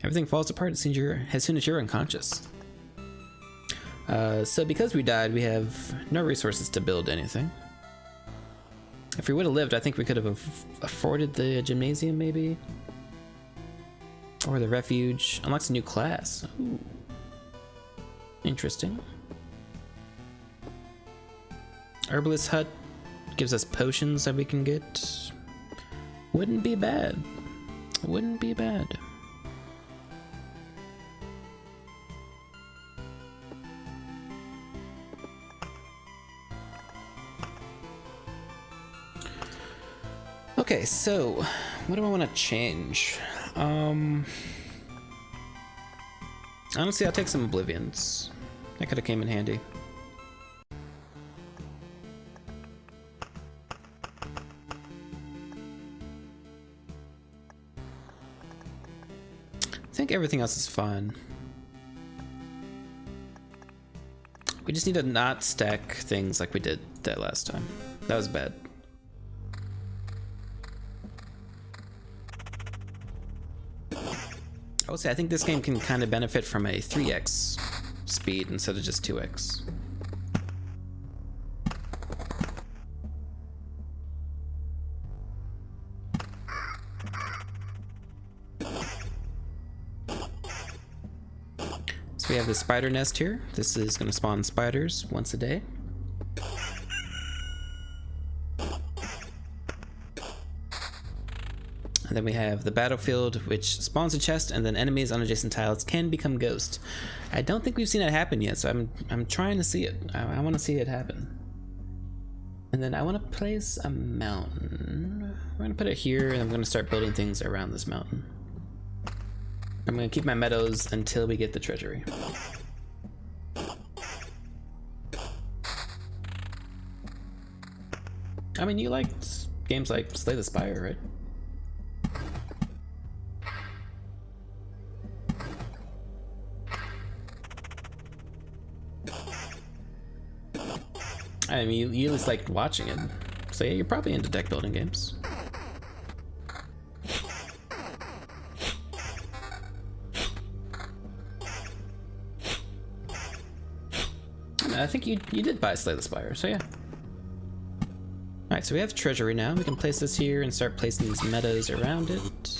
Everything falls apart as soon as you're unconscious. So because we died, we have no resources to build anything. If we would have lived, I think we could have afforded the gymnasium, maybe? Or the refuge. Unlocks a new class. Ooh. Interesting. Herbalist hut gives us potions that we can get. Wouldn't be bad. Wouldn't be bad. Okay, so what do I want to change? Honestly, I'll take some Oblivions. That could have came in handy. I think everything else is fine. We just need to not stack things like we did that last time. That was bad. I would say I think this game can kind of benefit from a 3x speed instead of just 2x. So we have the spider nest here. This is going to spawn spiders once a day. And then we have the battlefield, which spawns a chest, and then enemies on adjacent tiles can become ghosts. I don't think we've seen that happen yet, so I'm trying to see it. I want to see it happen. And then I want to place a mountain. We're gonna put it here, and I'm gonna start building things around this mountain. I'm gonna keep my meadows until we get the treasury. I mean, you liked games like Slay the Spire, right? I mean, you just liked watching it. So yeah, you're probably into deck building games. I think you did buy Slay the Spire, so yeah. Alright, so we have treasury now. We can place this here and start placing these meadows around it.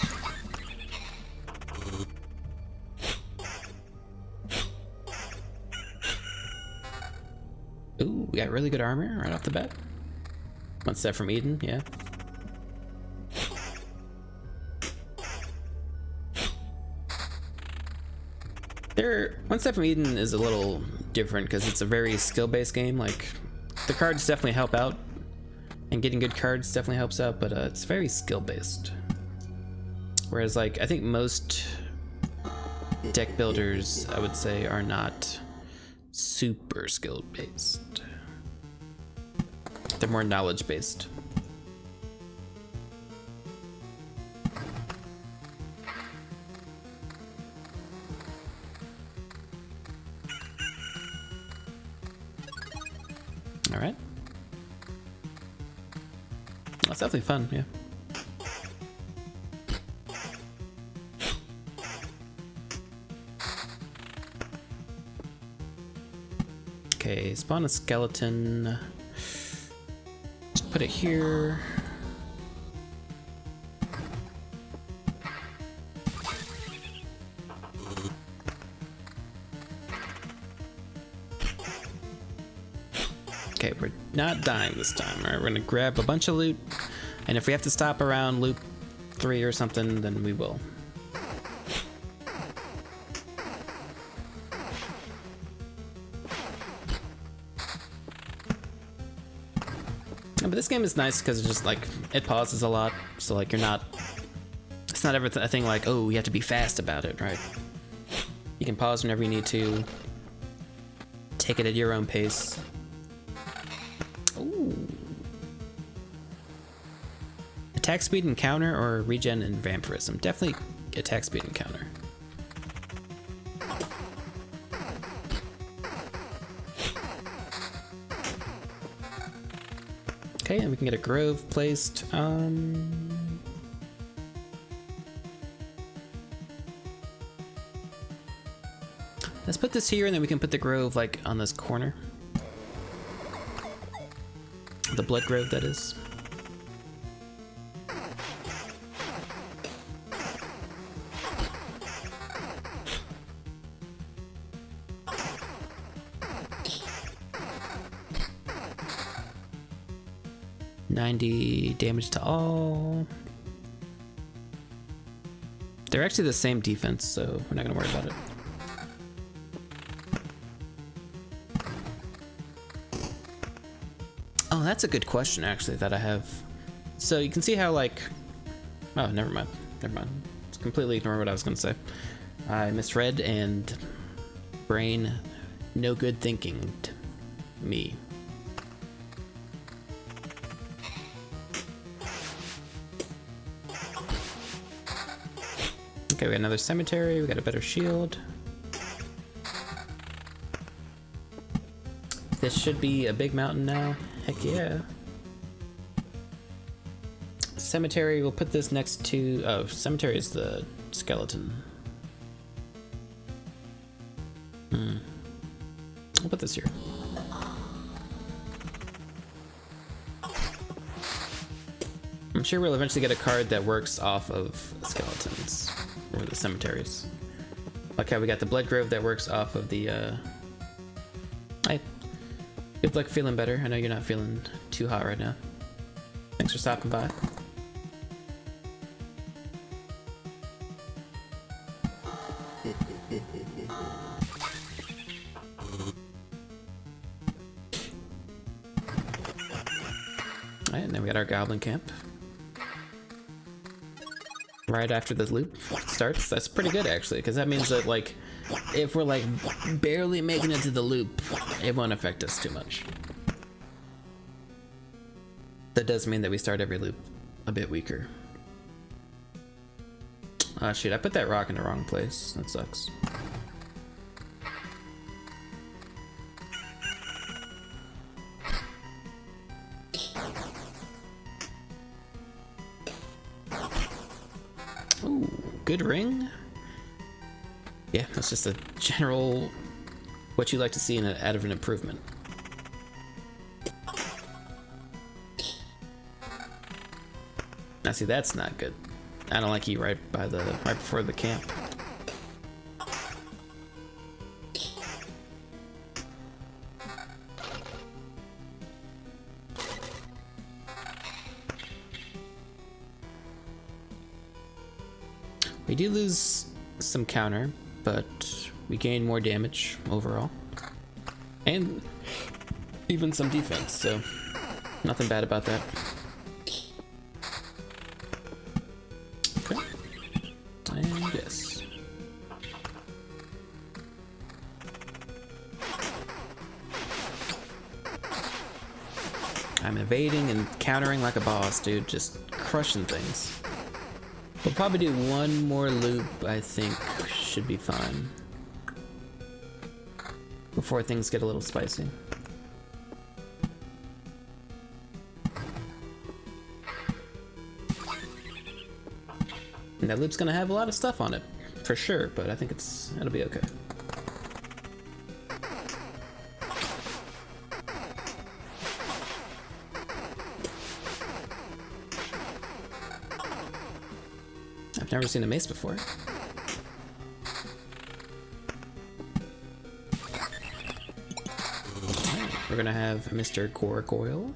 Ooh, we got really good armor right off the bat. One step from Eden, yeah. One Step from Eden is a little different because it's a very skill-based game. Like, the cards definitely help out, and getting good cards definitely helps out, but it's very skill-based. Whereas, like, I think most deck builders, I would say, are not super skill-based. They're more knowledge-based. All right. That's definitely fun, yeah. Okay, spawn a skeleton. Just put it here. Okay, we're not dying this time. All right, we're gonna grab a bunch of loot, and if we have to stop around loop 3 or something, then we will. But this game is nice because it's just like it pauses a lot, so like it's not ever a thing like, oh, you have to be fast about it, right? You can pause whenever you need to. Take it at your own pace. Ooh. Attack speed and counter, or regen and vampirism? Definitely attack speed and counter. Okay, and we can get a grove placed. Let's put this here, and then we can put the grove like on this corner. The blood grove, that is. $90 damage to all. They're actually the same defense, so we're not gonna worry about it. Oh, that's a good question, actually, that I have So you can see how, like, oh, never mind. Just completely ignore what I was gonna say. I misread, and brain, no good thinking. Me. Okay, we got another cemetery. We got a better shield. This should be a big mountain now. Heck yeah. Cemetery, we'll put this next to... oh, cemetery is the skeleton. We'll put this here. I'm sure we'll eventually get a card that works off of skeletons, or the cemeteries. Okay, we got the Blood Grove that works off of the, Hi. Good luck feeling better. I know you're not feeling too hot right now. Thanks for stopping by. Alright, and then we got our Goblin Camp. Right after the loop starts. That's pretty good, actually, because that means that, like, if we're, like, barely making it to the loop, it won't affect us too much. That does mean that we start every loop a bit weaker. Ah, shoot, I put that rock in the wrong place. That sucks. Ooh, good ring. Yeah, that's just a general what you like to see in out of an improvement. Now see, that's not good. I don't like you right before the camp. We do lose some counter, but we gain more damage overall. And even some defense, so nothing bad about that. Okay. And yes. I'm evading and countering like a boss, dude. Just crushing things. We'll probably do one more loop, I think should be fine. Before things get a little spicy. And that loop's gonna have a lot of stuff on it, for sure, but I think it'll be okay. I've never seen a mace before. We're gonna have Mr. Gorgoyle.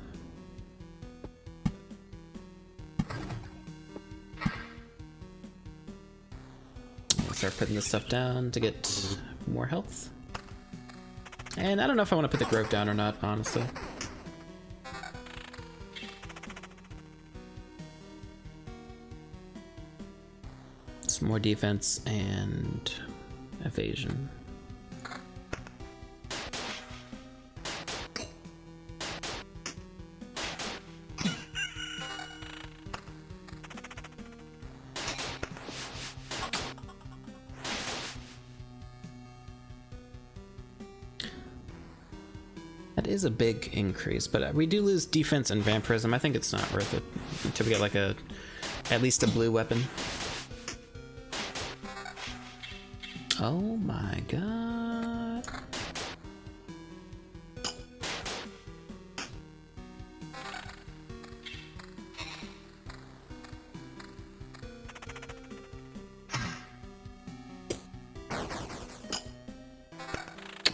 I'll start putting this stuff down to get more health. And I don't know if I want to put the Grove down or not, honestly. Some more defense and evasion. That is a big increase, but we do lose defense and vampirism. I think it's not worth it until we get like at least a blue weapon. Oh my god.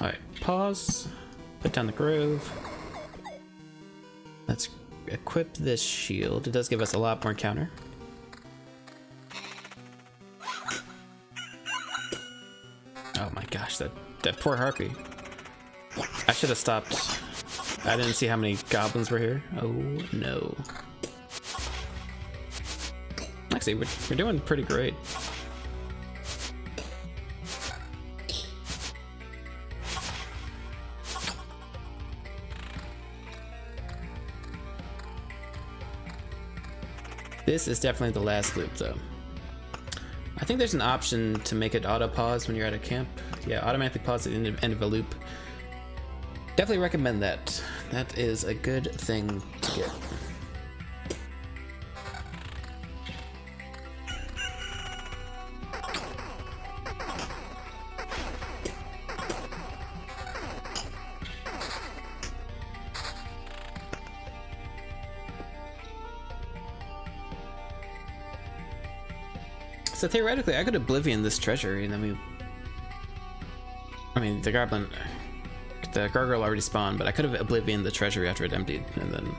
Alright, pause. Put down the Grove. Let's equip this shield. It does give us a lot more counter. Oh my gosh, that poor harpy. I should have stopped. I didn't see how many goblins were here. Oh no. Actually, we're doing pretty great. This is definitely the last loop, though. I think there's an option to make it auto-pause when you're at a camp. Yeah, automatically pause at the end of a loop. Definitely recommend that. That is a good thing to get. So theoretically, I could Oblivion this treasure, and then I mean, the gargoyle already spawned, but I could have Oblivion the treasury after it emptied, and then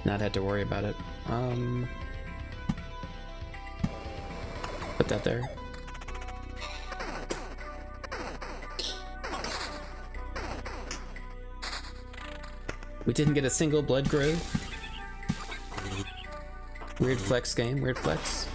not had to worry about it. Put that there. We didn't get a single blood grove. Weird flex game, weird flex.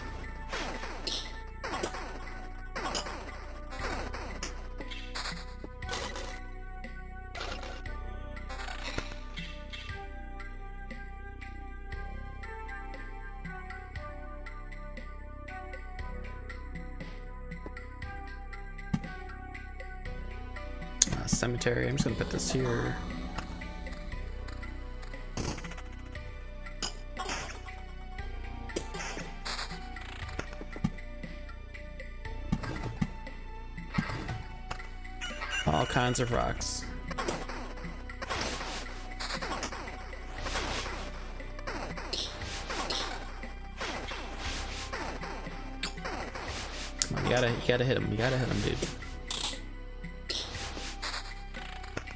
Cemetery, I'm just gonna put this here. All kinds of rocks. Come on, you gotta hit him. You gotta hit him, dude.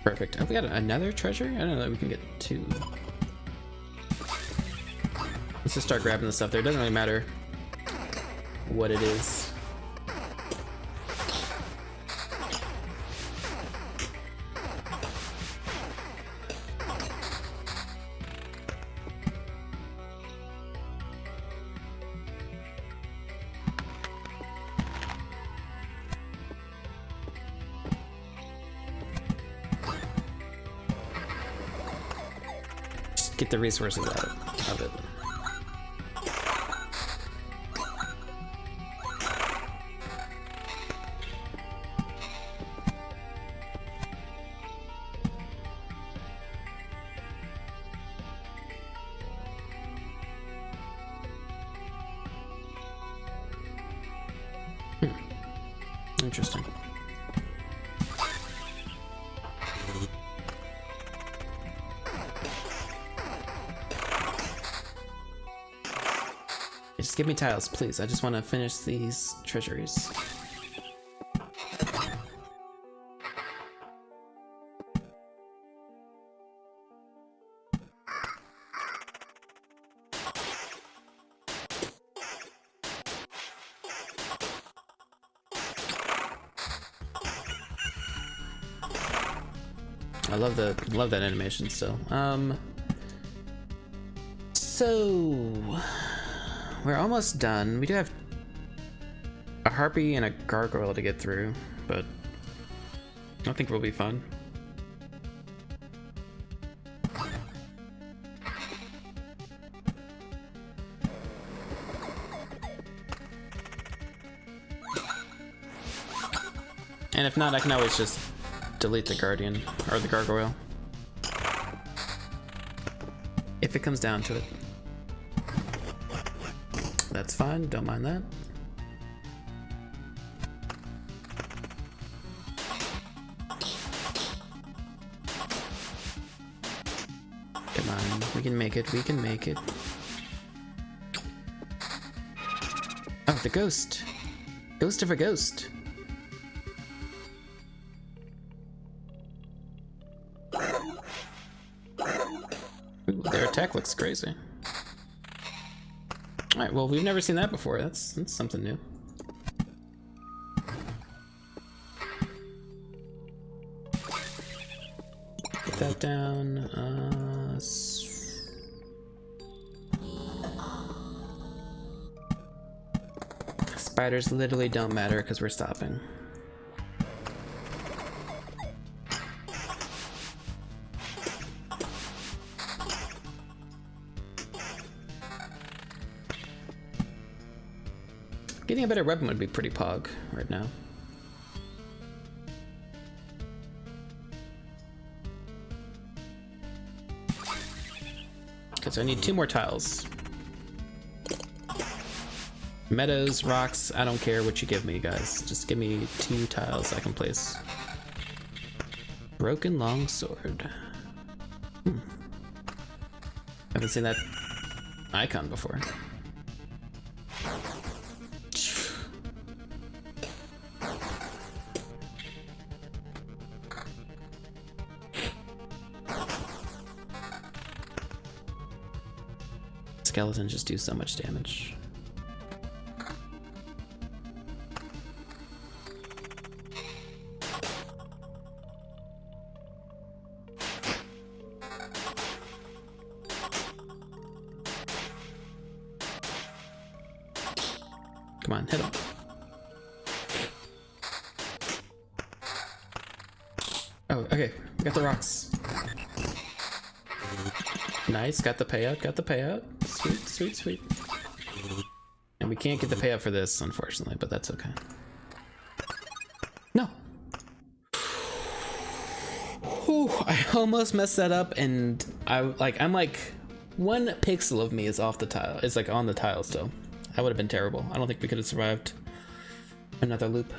Perfect. Oh, we got another treasure? I don't know that we can get two. Let's just start grabbing the stuff there. It doesn't really matter what it is. Get the resources out of it. Interesting. Just give me tiles, please. I just want to finish these treasuries. I love that animation still. So we're almost done. We do have a harpy and a gargoyle to get through, but I think we'll be fun. And if not, I can always just delete the guardian or the gargoyle if it comes down to it. That's fine, don't mind that. Come on, we can make it, we can make it. Oh, the ghost. Ghost of a ghost. Ooh, their attack looks crazy. Alright, well, we've never seen that before. That's something new. Put that down. Spiders literally don't matter because we're stopping. Getting a better weapon would be pretty pog right now. Okay, so I need 2 more tiles. Meadows, rocks, I don't care what you give me, guys. Just give me 2 tiles I can place. Broken longsword. Haven't seen that icon before. Skeletons just do so much damage. Come on, hit him. Oh, okay. We got the rocks. Nice, got the payout, got the payout. Sweet, sweet, sweet. And we can't get the payout for this, unfortunately, but that's okay. No. Whew, I almost messed that up, and I'm like 1 pixel of me is off the tile. It's like on the tile still. That would have been terrible. I don't think we could have survived another loop.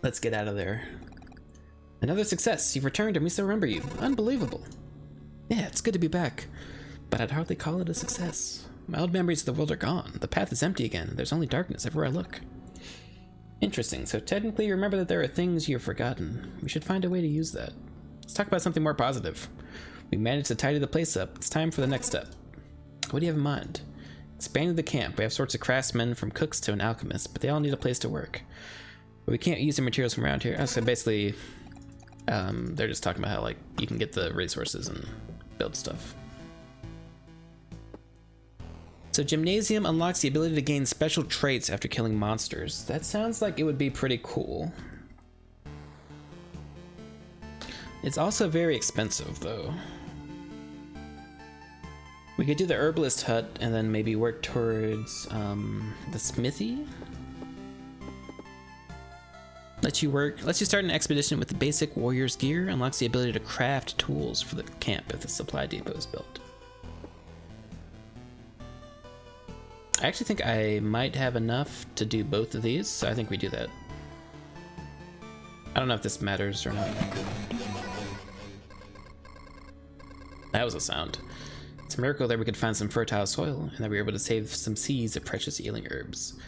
Let's get out of there. Another success. You've returned and we still remember you. Unbelievable. Yeah, it's good to be back, but I'd hardly call it a success. My old memories of the world are gone. The path is empty again. There's only darkness everywhere I look. Interesting. So technically you remember that there are things you've forgotten. We should find a way to use that. Let's talk about something more positive. We managed to tidy the place up. It's time for the next step. What do you have in mind? Expanded the camp. We have sorts of craftsmen from cooks to an alchemist, but they all need a place to work. But we can't use the materials from around here. So basically, they're just talking about how like you can get the resources and build stuff. So Gymnasium unlocks the ability to gain special traits after killing monsters. That sounds like it would be pretty cool. It's also very expensive though. We could do the herbalist hut and then maybe work towards the smithy. Lets you start an expedition with the basic warrior's gear, unlocks the ability to craft tools for the camp if the supply depot is built. I actually think I might have enough to do both of these, so I think we do that. I don't know if this matters or not. That was a sound. It's a miracle that we could find some fertile soil and that we were able to save some seeds of precious healing herbs.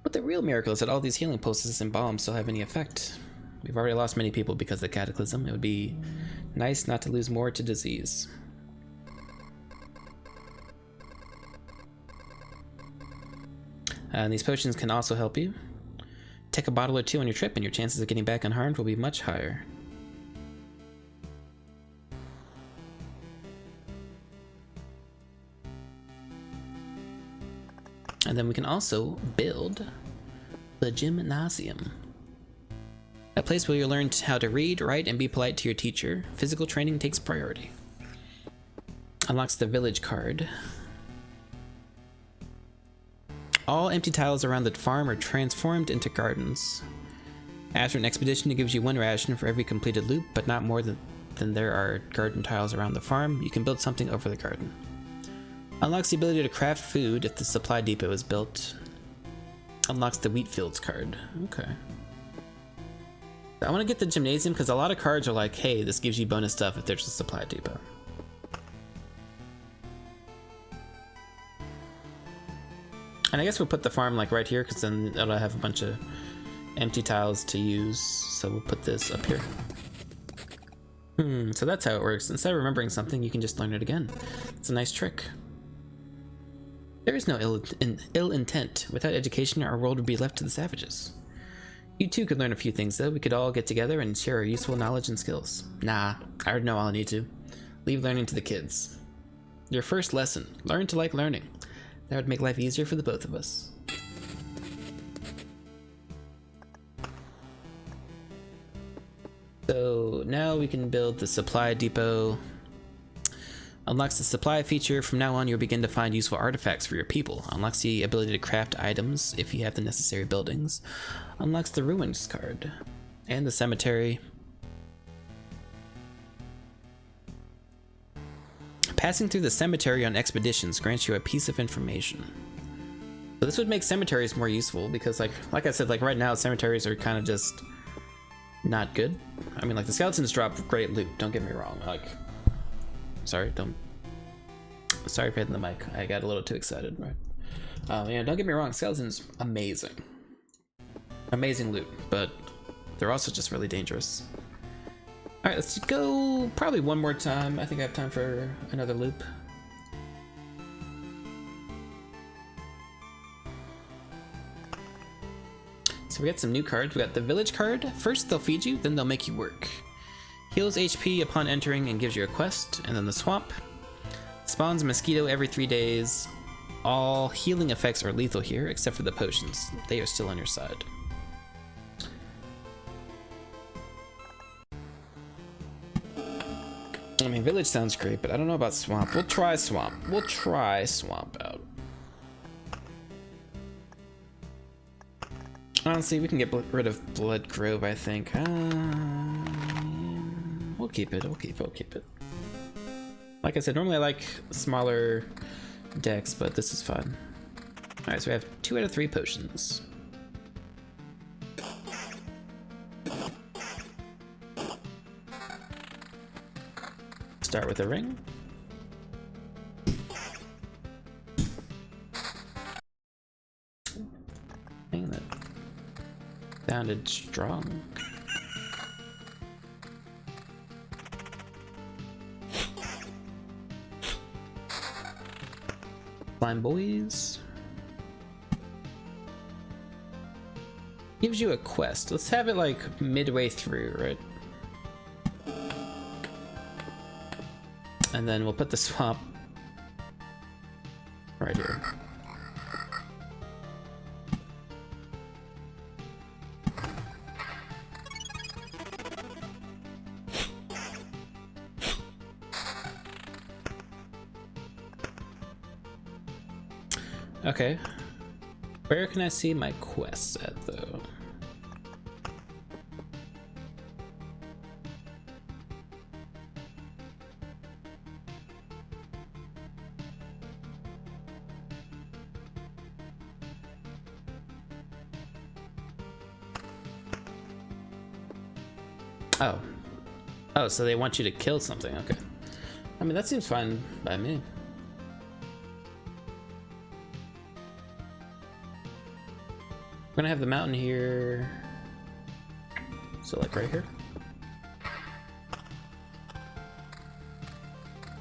But the real miracle is that all these healing poultices and balms still have any effect. We've already lost many people because of the cataclysm. It would be nice not to lose more to disease. And these potions can also help you. Take a bottle or 2 on your trip and your chances of getting back unharmed will be much higher. And then we can also build the gymnasium. A place where you'll learn how to read, write, and be polite to your teacher. Physical training takes priority. Unlocks the village card. All empty tiles around the farm are transformed into gardens. After an expedition, it gives you 1 ration for every completed loop, but not more than there are garden tiles around the farm. You can build something over the garden. Unlocks the ability to craft food if the supply depot is built. Unlocks the wheat fields card. Okay. I want to get the gymnasium because a lot of cards are like, hey, this gives you bonus stuff if there's a supply depot. And I guess we'll put the farm like right here because then it'll have a bunch of empty tiles to use. So we'll put this up here. So that's how it works. Instead of remembering something, you can just learn it again. It's a nice trick. There is no ill intent. Without education, our world would be left to the savages. You too could learn a few things though. We could all get together and share our useful knowledge and skills. Nah, I already know all I need to. Leave learning to the kids. Your first lesson, learn to like learning. That would make life easier for the both of us. So now we can build the supply depot. Unlocks the supply feature. From now on, you'll begin to find useful artifacts for your people. Unlocks the ability to craft items if you have the necessary buildings. Unlocks the ruins card. And the cemetery. Passing through the cemetery on expeditions grants you a piece of information. So this would make cemeteries more useful because like I said, like right now cemeteries are kind of just not good. I mean, like the skeletons drop great loot, don't get me wrong. Like, sorry for hitting the mic. I got a little too excited, right? Yeah, don't get me wrong, skeletons amazing. Amazing loot, but they're also just really dangerous. All right, let's go probably one more time. I think I have time for another loop. So we got some new cards. We got the village card. First they'll feed you, then they'll make you work. Heals HP upon entering and gives you a quest. And then the swamp. Spawns a mosquito every 3 days. All healing effects are lethal here, except for the potions. They are still on your side. I mean, village sounds great, but I don't know about swamp. We'll try swamp. We'll try swamp out. Honestly, we can get rid of Blood Grove, I think. We'll keep it. We'll keep it. Like I said, normally I like smaller decks, but this is fun. Alright, so we have 2 out of 3 potions. Start with a ring. Dang, that sounded strong. Slime boys. Gives you a quest. Let's have it like midway through, right? And then we'll put the swamp right here. Okay. Where can I see my quests at, though? Oh. Oh, so they want you to kill something. Okay. I mean, that seems fine by me. We're gonna have the mountain here. So like right here.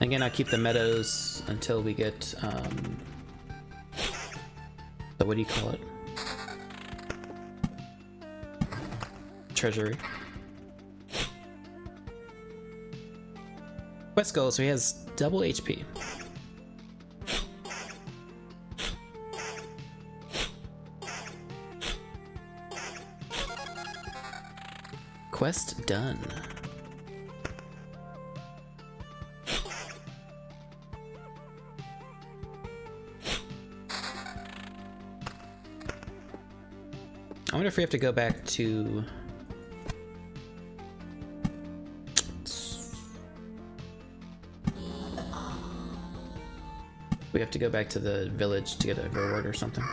Again, I'll keep the meadows until we get, so what do you call it? Treasury. Quest goal, so he has double HP. Quest done. I wonder if we have to go back to... We have to go back to the village to get a reward or something.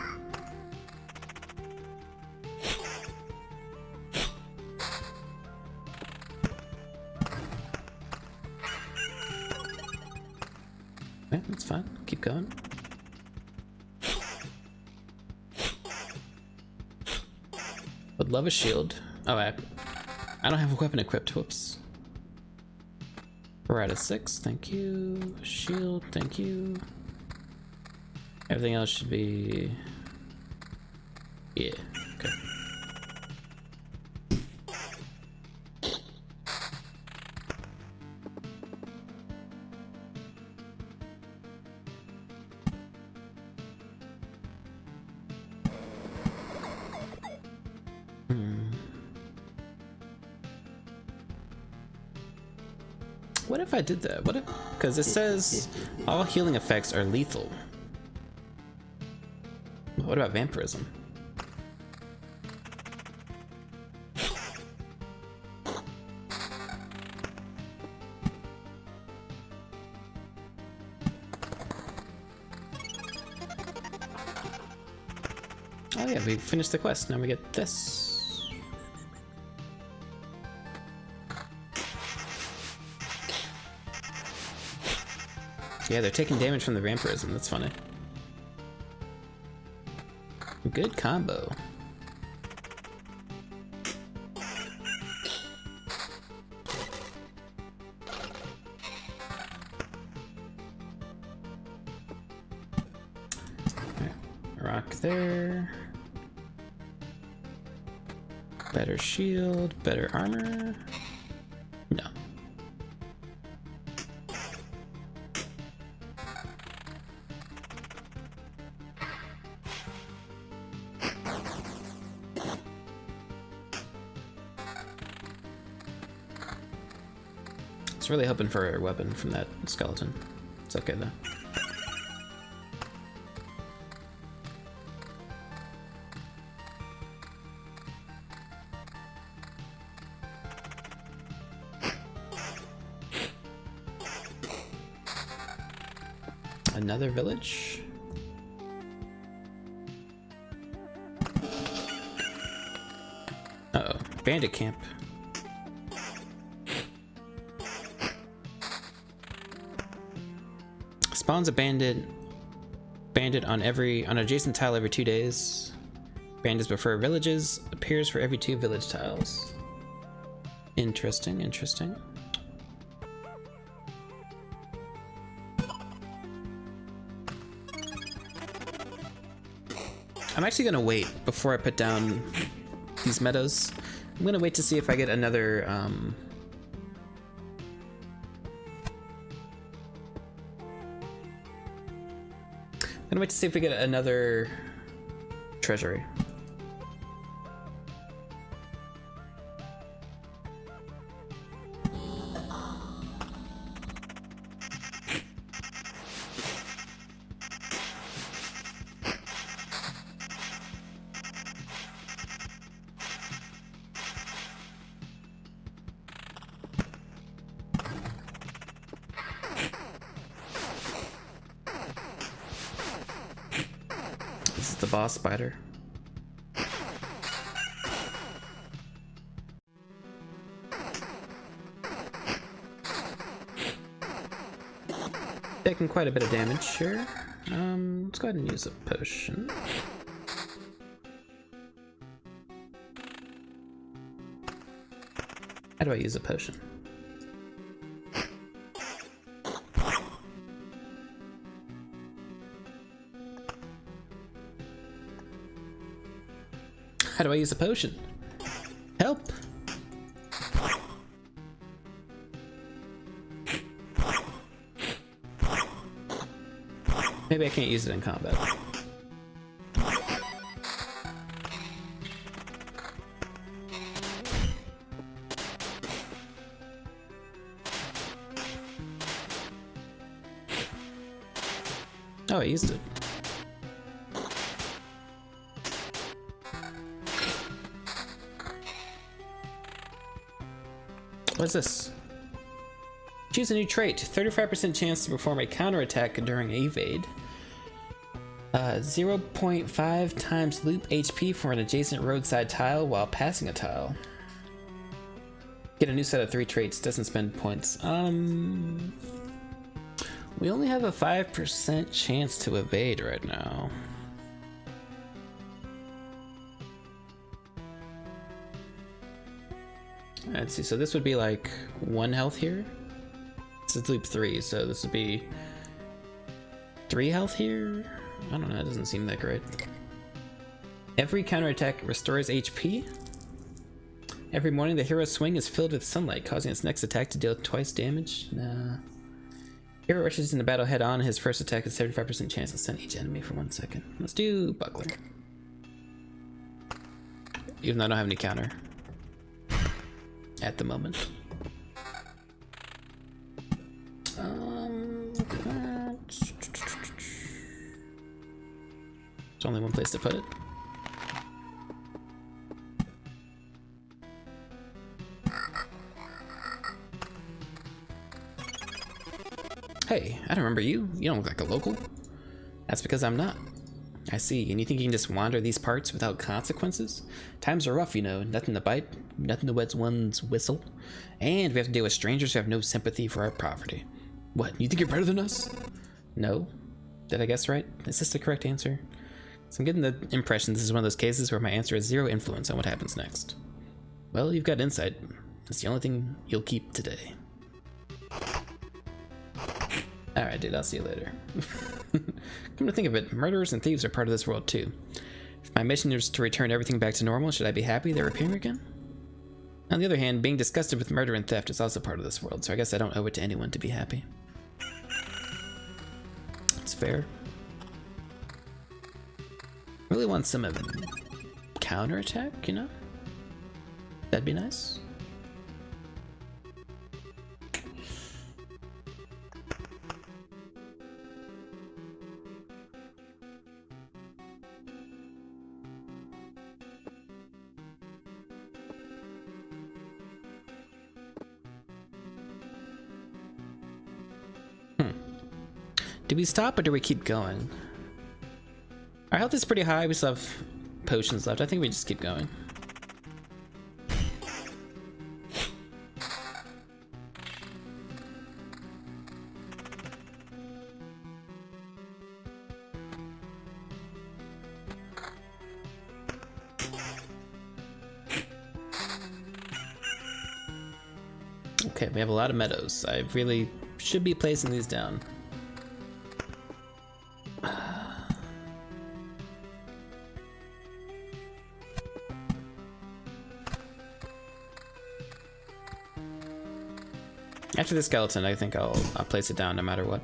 Yeah, that's fine. Keep going. Would love a shield. Oh, I don't have a weapon equipped. Whoops. We're at a 6. Thank you. Shield. Thank you. Everything else should be... Yeah. Okay. What if I did that? What if... Because it says all healing effects are lethal. What about vampirism? Oh yeah, we finished the quest. Now we get this. Yeah, they're taking damage from the vampirism. That's funny. Good combo. Right. Rock there. Better shield, better armor. No. I was really hoping for a weapon from that skeleton. It's okay though. Another village. Uh-oh, bandit camp. Spawns a bandit on adjacent tile every 2 days. Bandits prefer villages. Appears for every 2 village tiles. Interesting, interesting. I'm actually gonna wait before I put down these meadows. I'm gonna wait to see if I get another I'm gonna wait to see if we get another treasury. This is the boss spider. Taking quite a bit of damage here. Let's go ahead and use a potion. How do I use a potion? How do I use a potion? Help! Maybe I can't use it in combat. Oh, I used it. What's this? Choose a new trait. 35% chance to perform a counterattack during evade. 0.5 times loop HP for an adjacent roadside tile while passing a tile. Get a new set of 3 traits. Doesn't spend points. We only have a 5% chance to evade right now. Let's see, so this would be like 1 health here. This is loop 3, so this would be 3 health here. I don't know, it doesn't seem that great. Every counterattack restores HP. Every morning the hero's swing is filled with sunlight, causing its next attack to deal twice damage. Nah. Hero rushes into battle head on. His first attack is 75% chance to stun each enemy for 1 second. Let's do Buckler. Even though I don't have any counter at the moment. one place to put it. Hey, I don't remember you. You don't look like a local. That's because I'm not. I see, and you think you can just wander these parts without consequences? Times are rough, you know. Nothing to bite, nothing to wet one's whistle. And we have to deal with strangers who have no sympathy for our poverty. What, you think you're better than us? No. Did I guess right? Is this the correct answer? So I'm getting the impression this is one of those cases where my answer has zero influence on what happens next. Well, you've got insight. It's the only thing you'll keep today. Alright, dude, I'll see you later. Come to think of it, murderers and thieves are part of this world too. If my mission is to return everything back to normal, should I be happy they're appearing again? On the other hand, being disgusted with murder and theft is also part of this world, so I guess I don't owe it to anyone to be happy. It's fair. Really want some of a counterattack, you know? That'd be nice. Do we stop or do we keep going? Our health is pretty high, we still have potions left. I think we just keep going. Okay, we have a lot of meadows. I really should be placing these down. After the skeleton, I think I'll place it down no matter what.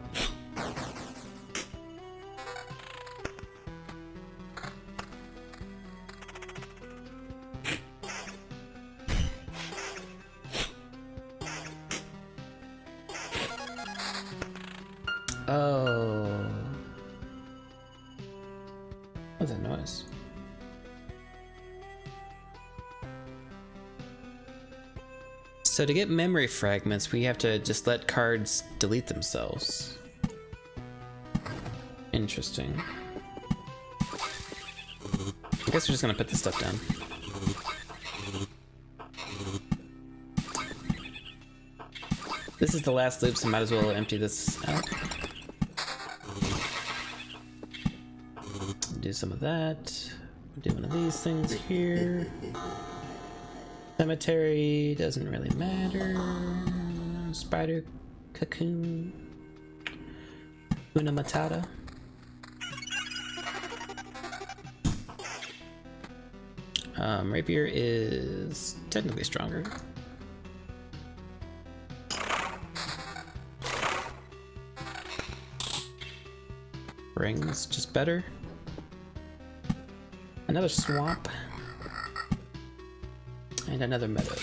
Oh. What's that noise? So to get memory fragments, we have to just let cards delete themselves. Interesting. I guess we're just gonna put this stuff down. This is the last loop, so might as well empty this out. Do some of that. Do one of these things here. Cemetery doesn't really matter. Spider cocoon. Una Matata. Rapier is technically stronger. Rings just better. Another swamp. And another meadow.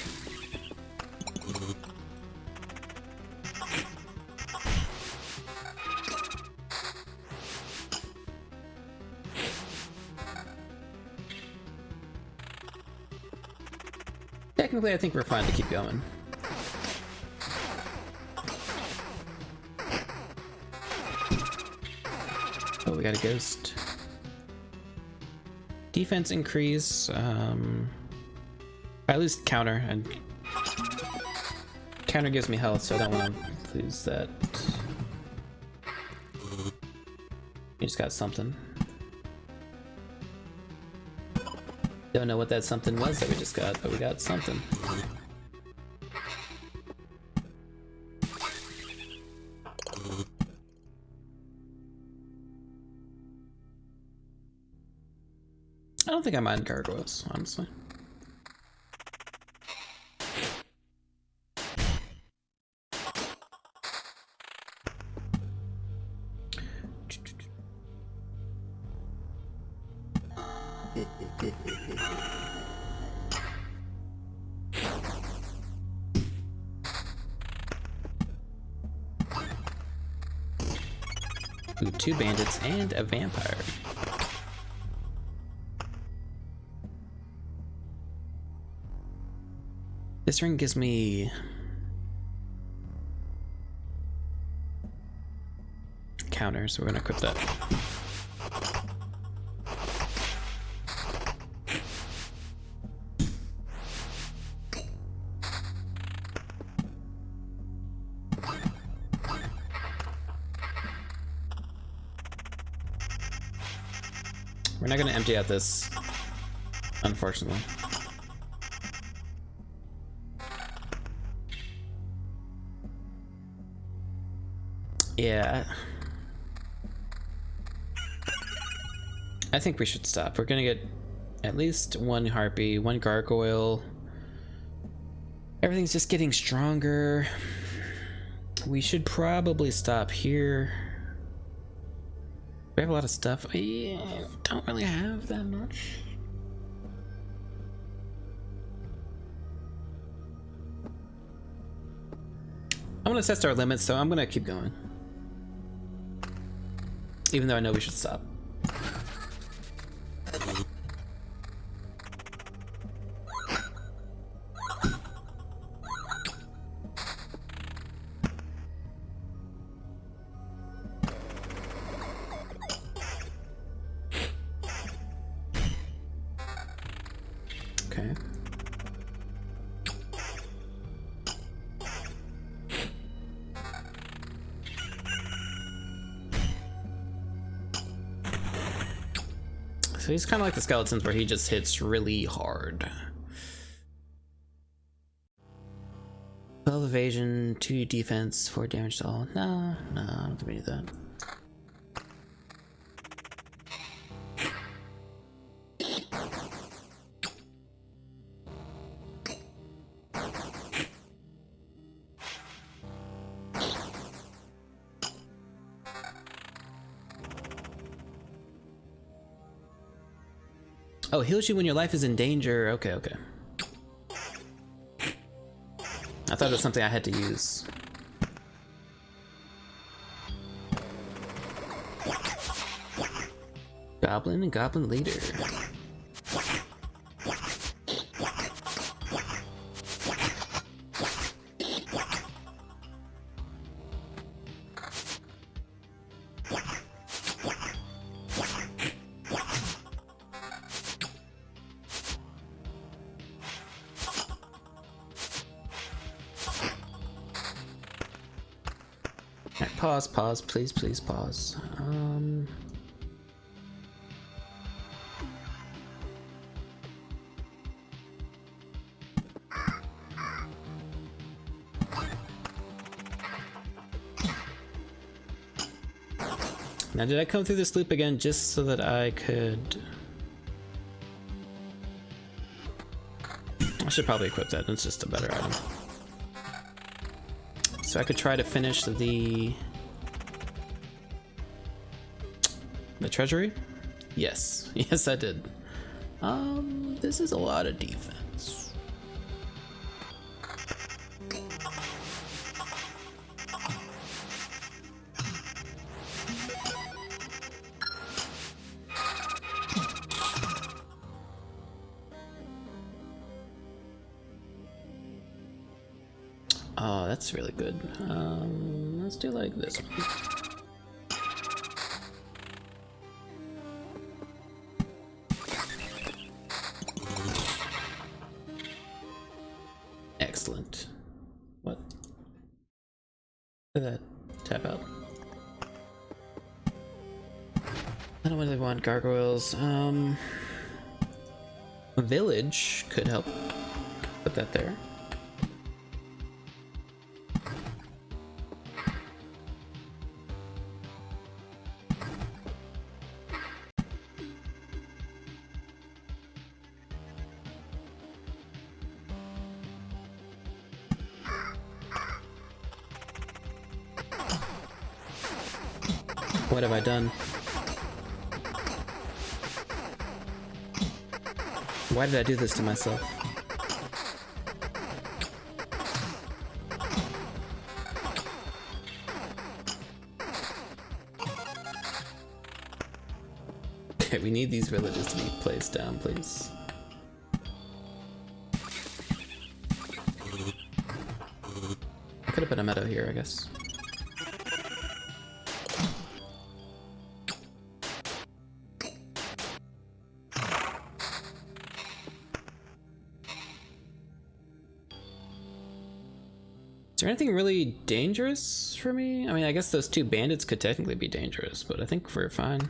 Technically, I think we're fine to keep going. Oh, we got a ghost. Defense increase. I lose counter, and counter gives me health, so I don't want to lose that. We just got something. Don't know what that something was that we just got, but we got something. I don't think I mind gargoyles, honestly. Ooh, 2 bandits and a vampire. This ring gives me counter, so we're gonna equip that. We're not gonna empty out this, unfortunately. Yeah. I think we should stop. We're gonna get at least one harpy, one gargoyle. Everything's just getting stronger. We should probably stop here. We have a lot of stuff. I don't really have that much. I'm gonna test our limits, so I'm gonna keep going. Even though I know we should stop. Okay. So he's kind of like the skeletons where he just hits really hard. 12 evasion, 2 defense, 4 damage to all. No, I don't think we need that. Oh, heals you when your life is in danger. Okay, okay. I thought it was something I had to use. Goblin and Goblin Leader. Alright, pause, please pause. Now, did I come through this loop again just so that I could... I should probably equip that, it's just a better item. So I could try to finish the treasury? Yes. Yes, I did. This is a lot of defense. Oh, that's really good. Let's do like this one. Excellent. What? Look at that. Tap out. I don't really want gargoyles. A village could help. Put that there. What have I done? Why did I do this to myself? Okay, we need these villages to be placed down, please. Could have been a meadow here, I guess. Is there anything really dangerous for me? I mean, I guess those two bandits could technically be dangerous, but I think we're fine.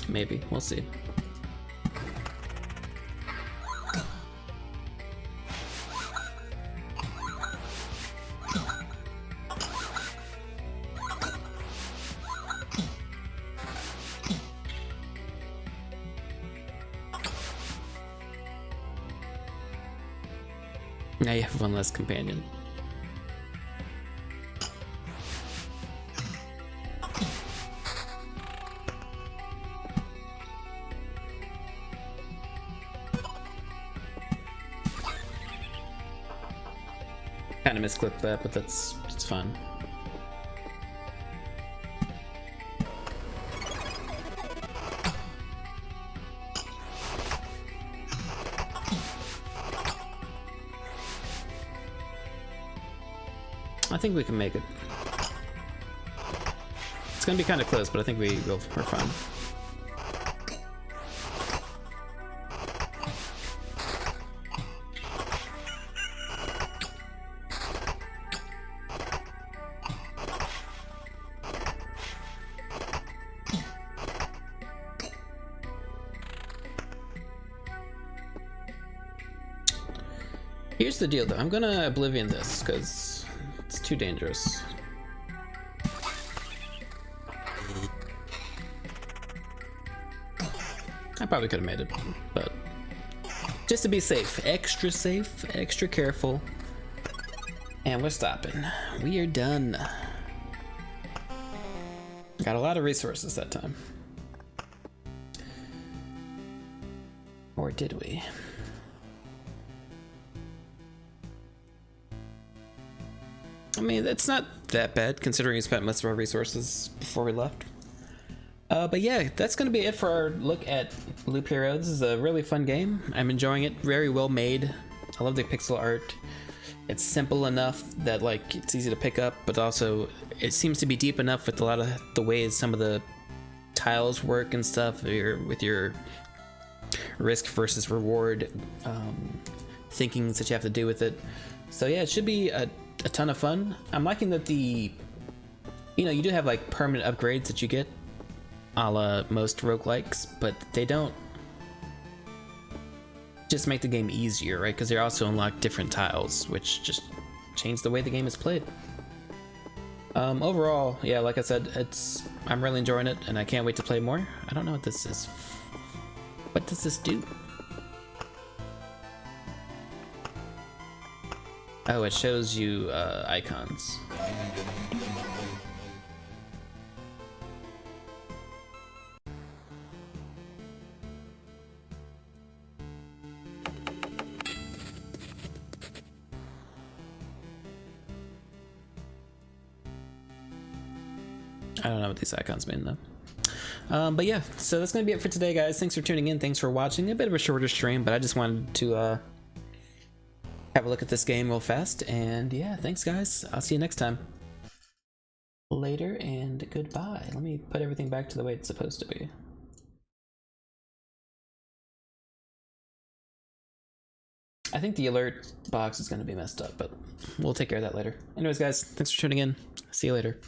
Maybe, we'll see. Now you have one less companion. Kind of misclipped that, but it's fun. I think we can make it. It's gonna be kind of close, but I think we're fine. Here's the deal though, I'm gonna Oblivion this because it's too dangerous. I probably could have made it, but just to be safe, extra careful. And we're stopping. We are done. Got a lot of resources that time. Or did we? I mean, it's not that bad considering we spent most of our resources before we left. But yeah, that's going to be it for our look at Loop Hero. This is a really fun game. I'm enjoying it. Very well made. I love the pixel art. It's simple enough that like it's easy to pick up, but also it seems to be deep enough with a lot of the ways some of the tiles work and stuff. With your risk versus reward thinkings that you have to do with it. So yeah, it should be a ton of fun. I'm liking that you do have like permanent upgrades that you get, a la most roguelikes, but they don't just make the game easier, right? Because they also unlock different tiles, which just change the way the game is played. Overall, yeah, like I said, I'm really enjoying it, and I can't wait to play more. I don't know what this is. What does this do? Oh, it shows you icons. I don't know what these icons mean though. But yeah, so that's gonna be it for today, guys. Thanks for tuning in. Thanks for watching. A bit of a shorter stream, but I just wanted to have a look at this game real fast. And yeah, thanks guys. I'll see you next time. Later and goodbye. Let me put everything back to the way it's supposed to be. I think the alert box is going to be messed up, but we'll take care of that later. Anyways guys, thanks for tuning in. See you later.